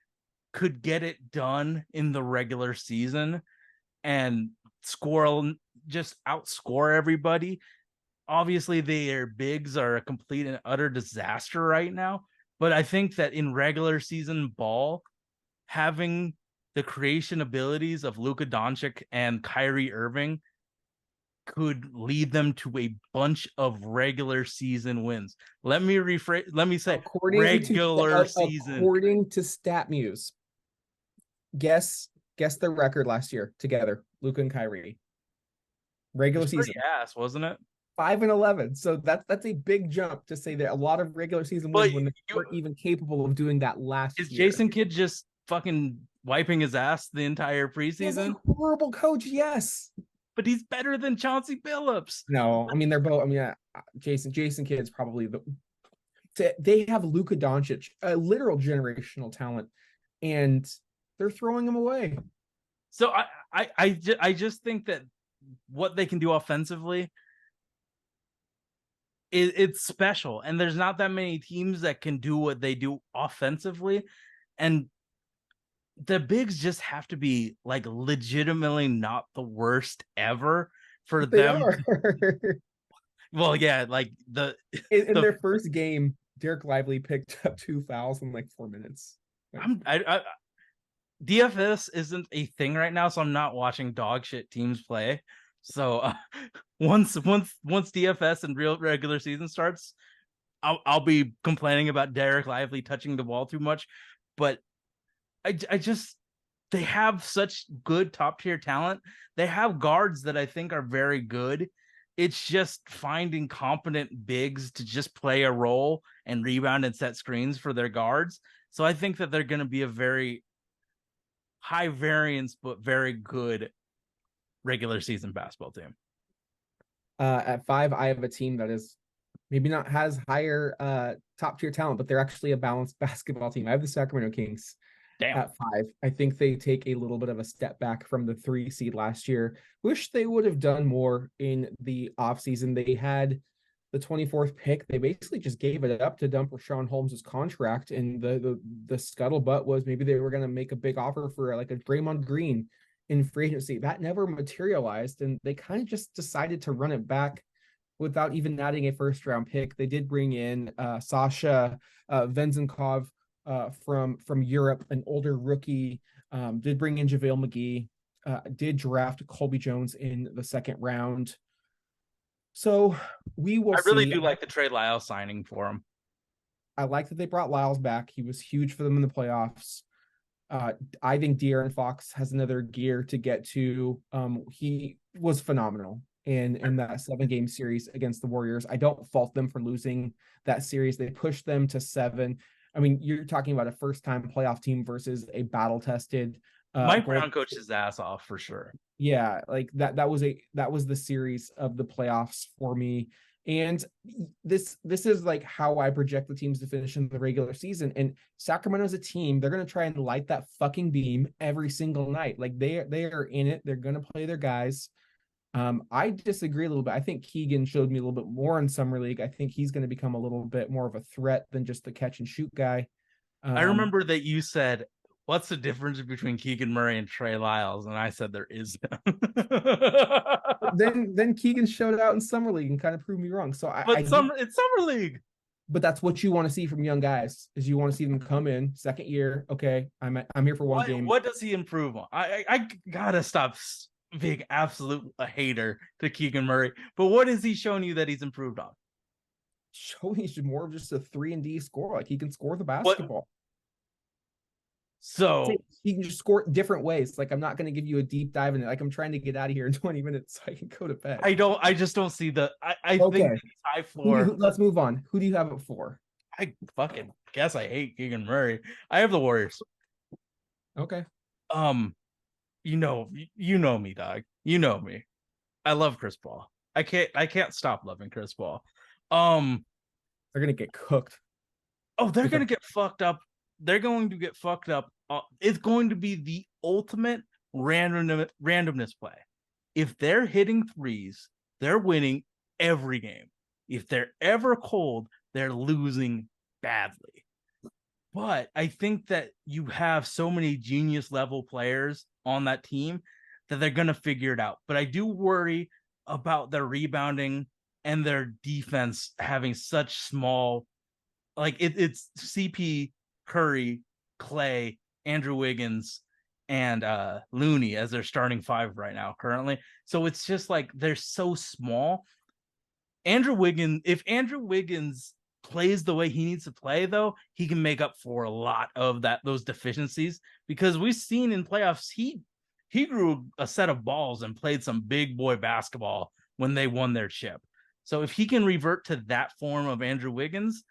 could get it done in the regular season and outscore everybody. Obviously, their bigs are a complete and utter disaster right now. But I think that in regular season ball, having the creation abilities of Luka Doncic and Kyrie Irving could lead them to a bunch of regular season wins. Let me say regular season. According to StatMuse, guess the record last year together, Luka and Kyrie. Regular season. Ass, wasn't it? 5-11. So that's a big jump to say that a lot of regular season wins when they weren't even capable of doing that last year. Is Jason Kidd just fucking wiping his ass the entire preseason? He's a horrible coach, yes. But he's better than Chauncey Billups. No, I mean they're both. I mean, Jason Kidd's probably they have Luka Doncic, a literal generational talent, and they're throwing him away. So I just think that what they can do offensively, it's special, and there's not that many teams that can do what they do offensively, and the bigs just have to be like legitimately not the worst ever for them. Well, yeah, like in their first game, Derek Lively picked up 2 fouls in like 4 minutes. DFS isn't a thing right now, so I'm not watching dog shit teams play. So once DFS and real regular season starts, I'll be complaining about Derek Lively touching the ball too much. But I just, they have such good top tier talent. They have guards that I think are very good. It's just finding competent bigs to just play a role and rebound and set screens for their guards. So I think that they're going to be a very high variance but very good regular season basketball team. At 5, I have a team that is maybe not has higher top tier talent, but they're actually a balanced basketball team. I have the Sacramento Kings. Damn. At 5. I think they take a little bit of a step back from the 3 seed last year. Wish they would have done more in the offseason. They had the 24th pick. They basically just gave it up to dump Rashawn Holmes' contract, and the scuttlebutt was maybe they were going to make a big offer for like a Draymond Green in free agency. That never materialized, and they kind of just decided to run it back without even adding a first-round pick. They did bring in Sasha Vezenkov, from Europe, an older rookie, did bring in JaVale McGee, did draft Colby Jones in the second round. So we will see. I really do like the Trey Lyles signing for him. I like that they brought Lyles back. He was huge for them in the playoffs. I think De'Aaron Fox has another gear to get to. He was phenomenal in that 7-game series against the Warriors. I don't fault them for losing that series. They pushed them to 7. I mean, you're talking about a first-time playoff team versus a battle-tested. Mike Brown coached his ass off for sure. Yeah, like that was the series of the playoffs for me. And this is like how I project the teams to finish in the regular season. And Sacramento's a team, they're going to try and light that fucking beam every single night. Like they are in it. They're going to play their guys. I disagree a little bit. I think Keegan showed me a little bit more in Summer League. I think he's going to become a little bit more of a threat than just the catch and shoot guy. I remember that you said, what's the difference between Keegan Murray and Trey Lyles? And I said there is. then Keegan showed out in Summer League and kind of proved me wrong. So it's Summer League. But that's what you want to see from young guys, is you want to see them come in second year. Okay, I'm here for one game. What does he improve on? I gotta stop being absolute a hater to Keegan Murray, but what has he shown you that he's improved on? Showing he's more of just a 3-and-D scorer. Like he can score the basketball. So he can just score different ways. Like I'm not going to give you a deep dive in it. Like I'm trying to get out of here in 20 minutes so I can go to bed. I just don't see the. I okay. Think he's high floor. Let's move on. Who do you have it for? I fucking guess I hate Keegan Murray. I have the Warriors. Okay. You know me, dog. You know me. I love Chris Paul. I can't stop loving Chris Paul. They're gonna get cooked. Oh, they're gonna get fucked up. They're going to get fucked up. It's going to be the ultimate randomness play. If they're hitting threes, they're winning every game. If they're ever cold, they're losing badly. But I think that you have so many genius level players on that team that they're going to figure it out. But I do worry about their rebounding and their defense having such small, like it's CP, Curry, Clay, Andrew Wiggins, and Looney as their starting five right now currently. So it's just like they're so small. If Andrew Wiggins plays the way he needs to play, though, he can make up for a lot of those deficiencies, because we've seen in playoffs he grew a set of balls and played some big boy basketball when they won their chip. So if he can revert to that form of Andrew Wiggins,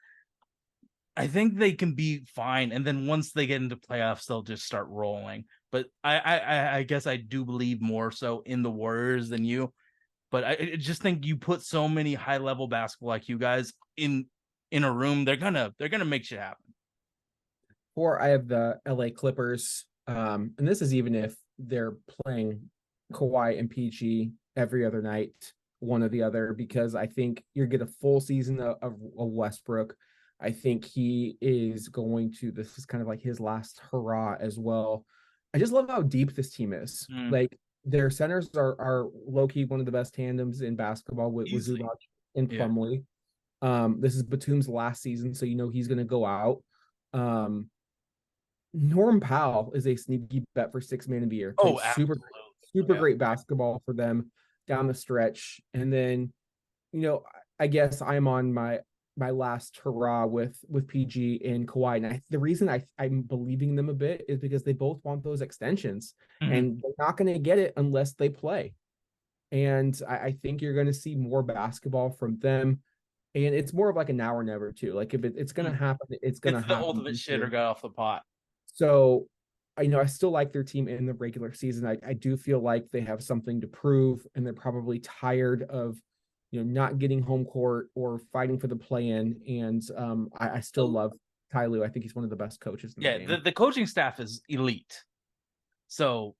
I think they can be fine. And then once they get into playoffs, they'll just start rolling. But I guess I do believe more so in the Warriors than you. But I just think you put so many high level basketball like you guys in a room, they're gonna make shit happen. Or I have the LA Clippers. And this is even if they're playing Kawhi and PG every other night, one or the other, because I think you're get a full season of Westbrook. I think he is going to, this is kind of like his last hurrah as well. I just love how deep this team is. Like their centers are low key one of the best tandems in basketball with Zubac and Plumlee. This is Batum's last season, so you know he's going to go out. Norm Powell is a sneaky bet for sixth man of the year. Oh, super great basketball for them down the stretch. And then, you know, I guess I'm on my last hurrah with PG and Kawhi. And the reason I'm believing them a bit is because they both want those extensions, and they're not going to get it unless they play. And I think you're going to see more basketball from them. And it's more of like a now or never too. Like if it's going to happen, it's going to happen. The ultimate shitter got off the pot. So I still like their team in the regular season. I do feel like they have something to prove, and they're probably tired of, you know, not getting home court or fighting for the play-in. And I still love Ty Lue. I think he's one of the best coaches in the game. The coaching staff is elite. So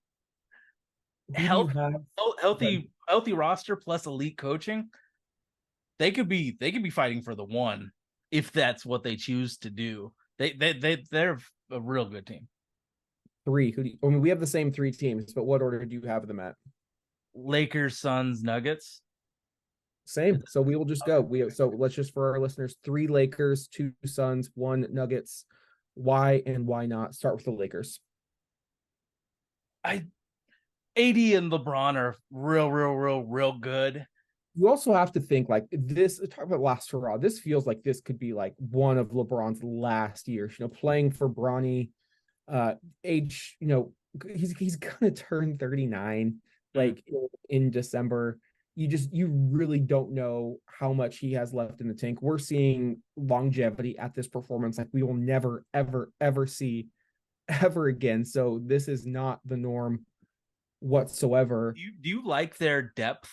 healthy roster plus elite coaching, they could be fighting for the one if that's what they choose to do. They're a real good team. Three. I mean, we have the same three teams, but what order do you have them at? Lakers, Suns, Nuggets. Same. So we will just go. So let's just, for our listeners, 3 Lakers, 2 Suns, 1 Nuggets. Why and why not? Start with the Lakers. AD and LeBron are real good. You also have to think like this. Talk about last hurrah. This feels like this could be like one of LeBron's last years. You know, playing for Bronny, age. You know, he's gonna turn 39 like in December. You really don't know how much he has left in the tank. We're seeing longevity at this performance like we will never ever see ever again. So this is not the norm whatsoever. Do you like their depth?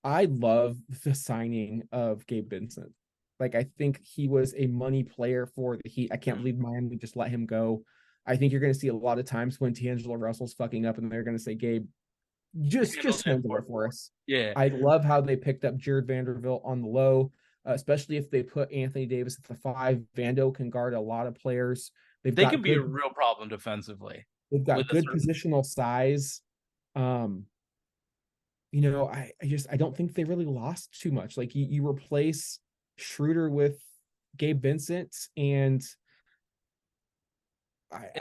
I love the signing of Gabe Vincent. Like, I think he was a money player for the Heat. I can't believe Miami just let him go. I think you're going to see a lot of times when D'Angelo Russell's fucking up and they're going to say, Gabe, just handle it for us. Yeah. I love how they picked up Jared Vanderbilt on the low, especially if they put Anthony Davis at the 5. Vando can guard a lot of players. They can be a real problem defensively. They've got good positional size. You know, I don't think they really lost too much. Like you replace Schroeder with Gabe Vincent, and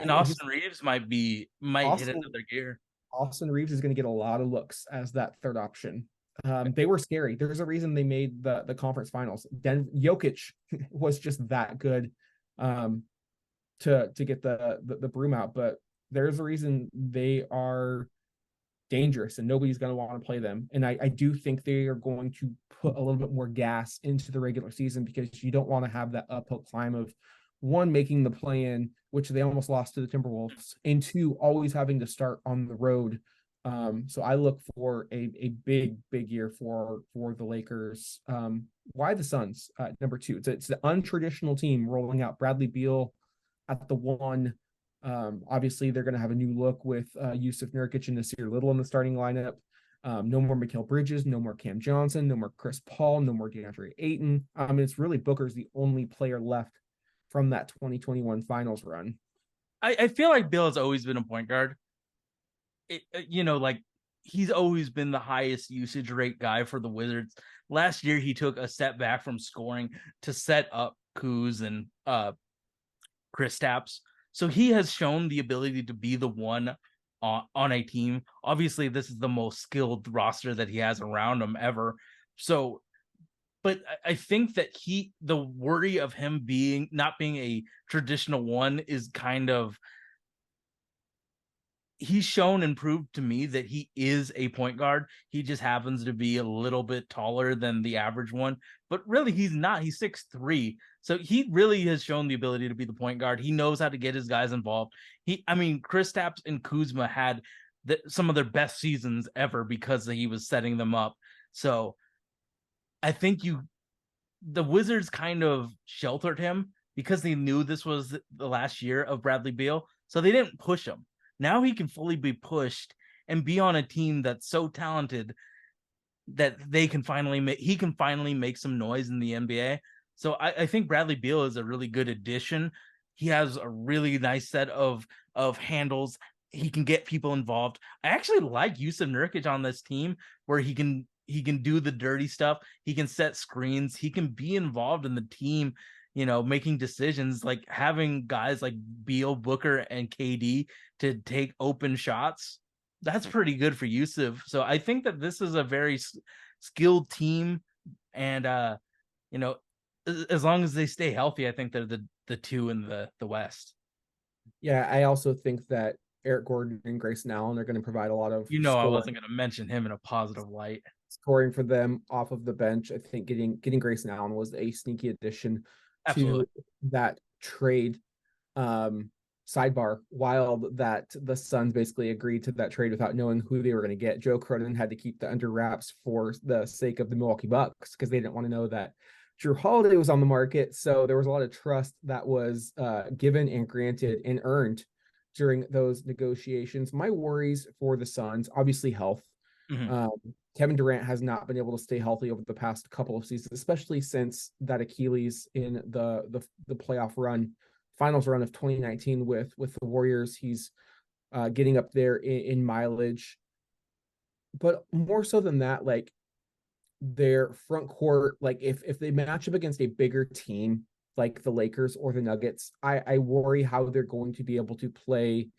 Austin Reeves might hit another gear. Austin Reeves is going to get a lot of looks as that third option. They were scary. There's a reason they made the conference finals. Jokic was just that good to get the broom out, but there's a reason they are dangerous and nobody's going to want to play them. And I do think they are going to put a little bit more gas into the regular season, because you don't want to have that uphill climb of, 1, making the play-in, which they almost lost to the Timberwolves, and 2, always having to start on the road. So I look for a big year for the Lakers. Why the Suns? Number 2, it's the untraditional team rolling out Bradley Beal at the 1. Obviously, they're going to have a new look with Yusuf Nurkic and Nasir Little in the starting lineup. No more Mikal Bridges, no more Cam Johnson, no more Chris Paul, no more DeAndre Ayton. It's really Booker's the only player left from that 2021 finals run. I feel like Bill has always been a point guard. Like he's always been the highest usage rate guy for the Wizards. Last year, he took a step back from scoring to set up Kuz and Kristaps. So he has shown the ability to be the one on a team. Obviously, this is the most skilled roster that he has around him ever. So, but I think that the worry of him not being a traditional one is kind of, he's shown and proved to me that he is a point guard. He just happens to be a little bit taller than the average one, but really he's not. He's 6'3". So he really has shown the ability to be the point guard. He knows how to get his guys involved. Kristaps and Kuzma had some of their best seasons ever because he was setting them up. So I think the Wizards kind of sheltered him because they knew this was the last year of Bradley Beal. So they didn't push him. Now he can fully be pushed and be on a team that's so talented that he can finally make some noise in the NBA. So I think Bradley Beal is a really good addition. He has a really nice set of handles. He can get people involved. I actually like Yusuf Nurkic on this team, where he can do the dirty stuff. He can set screens. He can be involved in the team, making decisions, like having guys like Beal, Booker, and KD to take open shots. That's pretty good for Yusuf. So I think that this is a very skilled team, and as long as they stay healthy, I think they're the two in the West. Yeah, I also think that Eric Gordon and Grayson Allen are going to provide a lot of I wasn't going to mention him in a positive light. Scoring for them off of the bench. I think getting Grayson Allen was a sneaky addition to that trade. Sidebar, wild that the Suns basically agreed to that trade without knowing who they were going to get. Joe Cronin had to keep the under wraps for the sake of the Milwaukee Bucks, because they didn't want to know that Drew Holiday was on the market. So there was a lot of trust that was given and granted and earned during those negotiations. My worries for the Suns, obviously health. Mm-hmm. Kevin Durant has not been able to stay healthy over the past couple of seasons, especially since that Achilles in the playoff finals run of 2019 with the Warriors. He's getting up there in mileage. But more so than that, like, their front court, like if they match up against a bigger team like the Lakers or the Nuggets, I worry how they're going to be able to play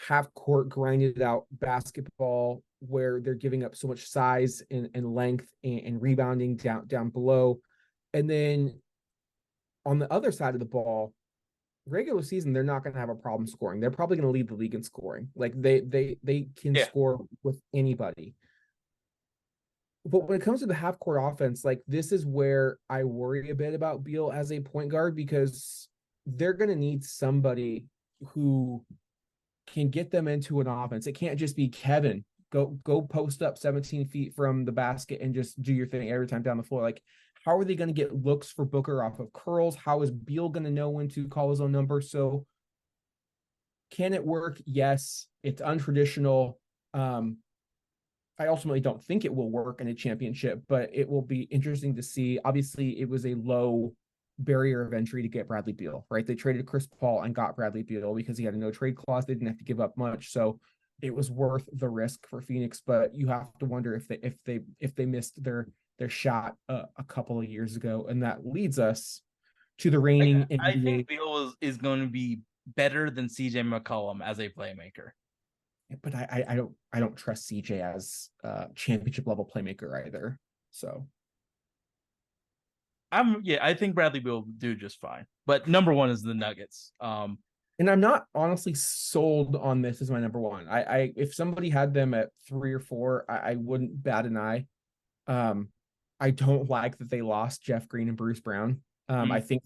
half court grinded out basketball, where they're giving up so much size and length and rebounding down below. And then on the other side of the ball, regular season, they're not going to have a problem scoring. They're probably going to lead the league in scoring. Like they can score with anybody. But when it comes to the half court offense, like, this is where I worry a bit about Beal as a point guard, because they're going to need somebody who can get them into an offense. It can't just be Kevin, go post up 17 feet from the basket and just do your thing every time down the floor. Like, how are they going to get looks for Booker off of curls? How is Beal going to know when to call his own number? So can it work? Yes, it's untraditional. I ultimately don't think it will work in a championship, but it will be interesting to see. Obviously, it was a low barrier of entry to get Bradley Beal, right? They traded Chris Paul and got Bradley Beal because he had a no trade clause. They didn't have to give up much, so it was worth the risk for Phoenix. But you have to wonder if they missed their shot a couple of years ago, and that leads us to the reigning NBA. I think Beal is going to be better than CJ McCollum as a playmaker. But I don't trust CJ as a championship level playmaker either. So I think Bradley Beal will do just fine. But number one is the Nuggets. And I'm not honestly sold on this as my number one. I if somebody had them at 3 or 4, I wouldn't bat an eye. I don't like that they lost Jeff Green and Bruce Brown. I think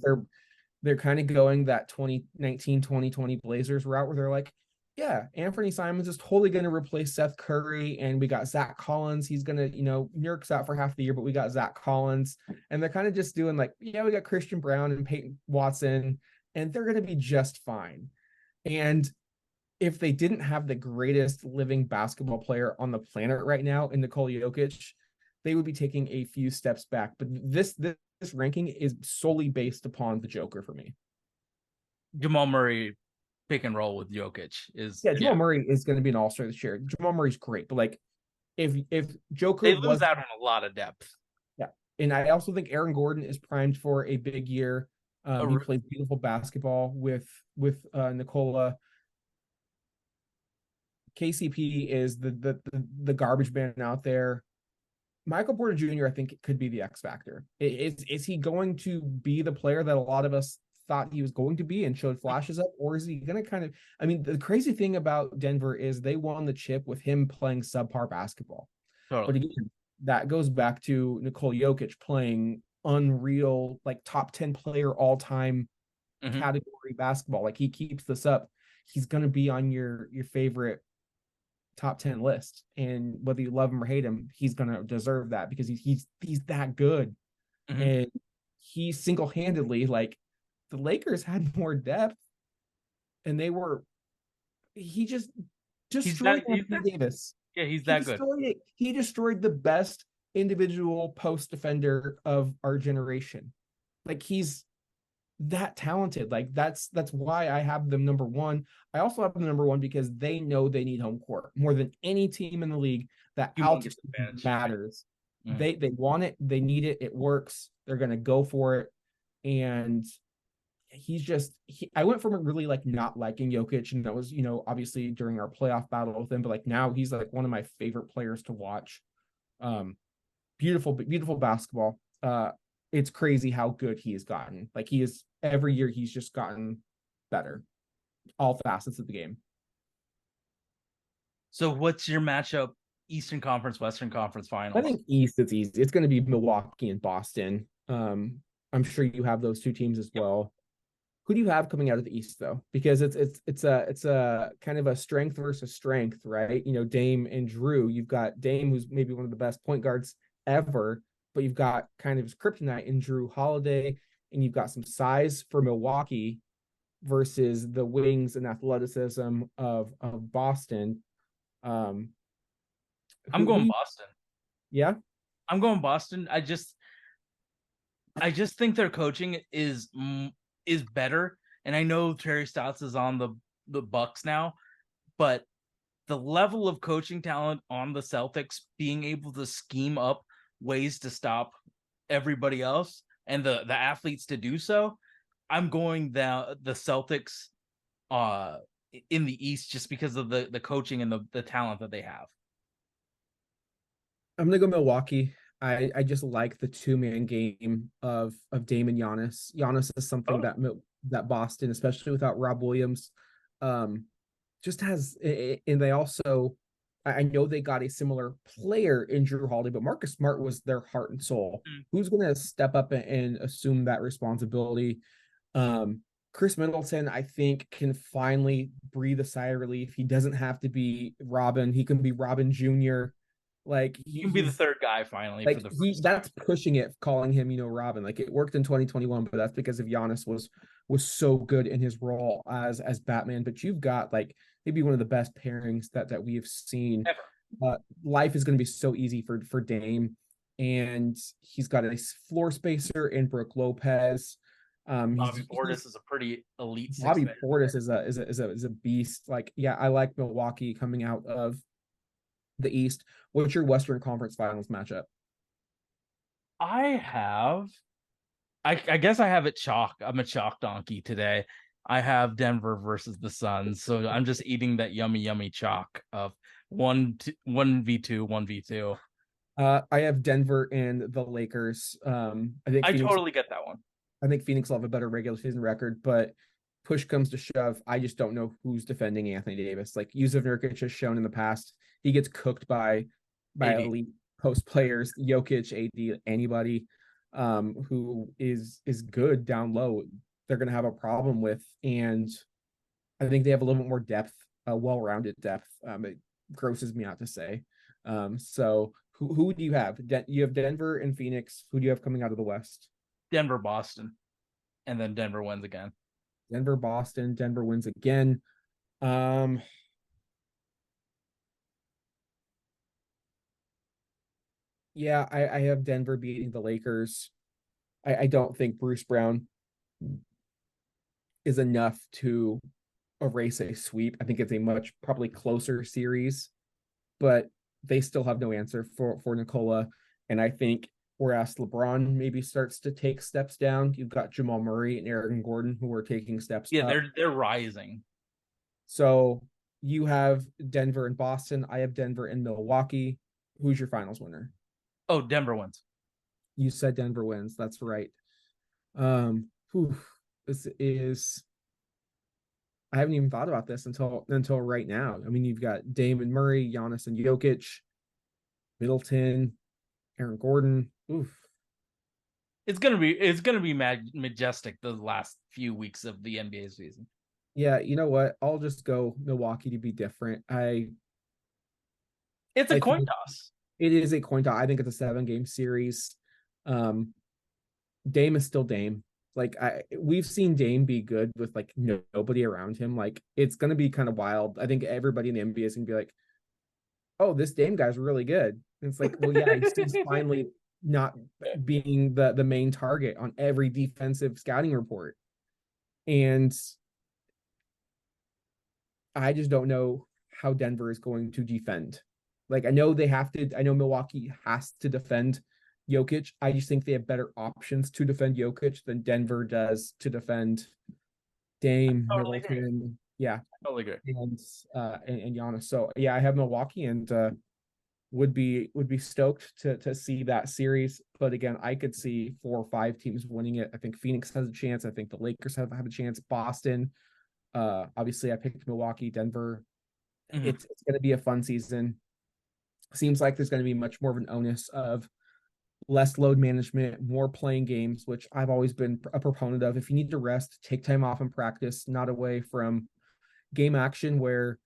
they're kind of going that 2019, 2020 Blazers route, where they're like, yeah, Anthony Simons is totally going to replace Seth Curry, and we got Zach Collins. He's going to, Nurk's out for half the year, but we got Zach Collins. And they're kind of just doing like, yeah, we got Christian Brown and Peyton Watson, and they're going to be just fine. And if they didn't have the greatest living basketball player on the planet right now in Nikola Jokic, they would be taking a few steps back. But this ranking is solely based upon the Joker for me. Jamal Murray pick and roll with Jokic is Jamal Murray is going to be an all-star this year. Jamal Murray's great, but like if Joker, they lose out on a lot of depth. Yeah, and I also think Aaron Gordon is primed for a big year. He plays beautiful basketball with Nikola. KCP is the garbage man out there. Michael Porter Jr., I think, could be the X factor. Is he going to be the player that a lot of us thought he was going to be and showed flashes of, or is he going to kind of? I mean, the crazy thing about Denver is they won the chip with him playing subpar basketball. But Totally. again, that goes back to Nikola Jokic playing unreal, like top 10 player all time Mm-hmm. category basketball. Like he keeps this up, he's going to be on your favorite top 10 list, and whether you love him or hate him, he's gonna deserve that because he's that good. Mm-hmm. And he single-handedly, like, the Lakers had more depth, and he just destroyed Anthony Davis. Yeah, he's He that good. destroyed it. He destroyed the best individual post defender of our generation. Like, he's that talented. Like, that's why I have them number one. I also have them number one because they know they need home court more than any team in the league. That Humongous altitude advantage. matters. Mm. They want it, they need it, it works. They're gonna go for it. And I went from really like not liking Jokic, and that was, obviously during our playoff battle with him, but like now he's like one of my favorite players to watch. Um, beautiful basketball. It's crazy how good he has gotten. Like, he is, every year he's just gotten better, all facets of the game. So what's your matchup? Eastern Conference, Western Conference I Finals. think East, it's easy. It's going to be Milwaukee and Boston. I'm sure you have those two teams as well. Who do you have coming out of the East, though? Because it's a kind of a strength versus strength, right? Dame and Drew. You've got Dame, who's maybe one of the best point guards ever, but you've got kind of his kryptonite in Drew Holiday, and you've got some size for Milwaukee versus the wings and athleticism of Boston. Um, I'm who going do you? Boston. Yeah, I'm going Boston. I just think their coaching is better, and I know Terry Stotts is on the Bucks now, but the level of coaching talent on the Celtics being able to scheme up ways to stop everybody else and the athletes to do so, I'm going the Celtics uh in the East just because of the coaching and the talent that they have. I'm gonna go Milwaukee. I just like the two-man game of Dame and Giannis. Giannis is something Oh, that Boston, especially without Rob Williams, um, just has. And they also, I know they got a similar player in Drew Holiday, but Marcus Smart was their heart and soul. Who's going to step up and assume that responsibility? Um, Chris Middleton, I think, can finally breathe a sigh of relief. He doesn't have to be Robin. He can be Robin Jr. Like you can be the he's third guy finally for like the he first time. that's pushing it, calling him, Robin. Like, it worked in 2021, but that's because of Giannis was so good in his role as Batman. But you've got like maybe one of the best pairings that we have seen. Ever. Life is going to be so easy for Dame, and he's got a floor spacer in Brooke Lopez. Bobby Portis is a pretty elite six Bobby man. Portis is a beast. Like, yeah, I like Milwaukee coming out of the East. What's your Western Conference Finals matchup? I have I guess I have it chalk. I'm a chalk donkey today. I have Denver versus the Suns, so I'm just eating that yummy chalk of 1v2, 1v2. I have Denver and the Lakers. I think I Phoenix. totally get that one. I think Phoenix will have a better regular season record, but push comes to shove, I just don't know who's defending Anthony Davis. Like, Yusuf Nurkic has shown in the past, he gets cooked by AD. elite post players, Jokic, AD, anybody who is good down low. They're going to have a problem with, and I think they have a little bit more depth, well-rounded depth. It grosses me out to say. So who do you have? You have Denver and Phoenix. Who do you have coming out of the West? Denver, Boston, and then Denver wins again. Denver, Boston. Denver wins again. Um, yeah, I have Denver beating the Lakers. I don't think Bruce Brown is enough to erase a sweep. I think it's a much probably closer series, but they still have no answer for Nicola. And I think whereas LeBron maybe starts to take steps down. You've got Jamal Murray and Aaron Gordon who are taking steps Yeah, up. they're rising. So you have Denver and Boston. I have Denver and Milwaukee. Who's your finals winner? Oh, Denver wins. You said Denver wins. That's right. This is I haven't even thought about this until right now. I mean, you've got Damon Murray, Giannis and Jokic, Middleton, Aaron Gordon. Oof. It's gonna be majestic the last few weeks of the NBA season. Yeah, you know what? I'll just go Milwaukee to be different. It's a I coin think toss. it is a coin toss. I think it's a 7-game series. Dame is still Dame. Like we've seen Dame be good with like nobody around him. Like it's gonna be kind of wild. I think everybody in the NBA is gonna be like, "Oh, this Dame guy's really good." And it's like, well, yeah, he's finally not being the main target on every defensive scouting report, and I just don't know how Denver is going to defend. Like I know they have to. I know Milwaukee has to defend Jokic. I just think they have better options to defend Jokic than Denver does to defend Dame, Totally agree. Middleton, yeah, Totally agree. and Giannis. So yeah, I have Milwaukee and would be stoked to see that series. But again, I could see 4 or 5 teams winning it. I think Phoenix has a chance. I think the Lakers have a chance. Boston, obviously, I picked Milwaukee, Denver. Mm-hmm. It's going to be a fun season. Seems like there's going to be much more of an onus of less load management, more playing games, which I've always been a proponent of. If you need to rest, take time off and practice, not away from game action where,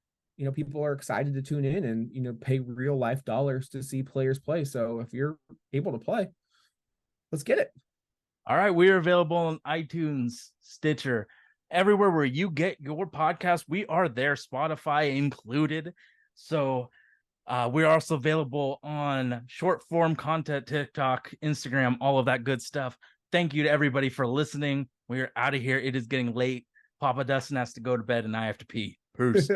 people are excited to tune in and, pay real life dollars to see players play. So if you're able to play, let's get it. All right. We are available on iTunes, Stitcher, everywhere where you get your podcast. We are there, Spotify included. So we're also available on short form content, TikTok, Instagram, all of that good stuff. Thank you to everybody for listening. We are out of here. It is getting late. Papa Dustin has to go to bed and I have to pee. Peace.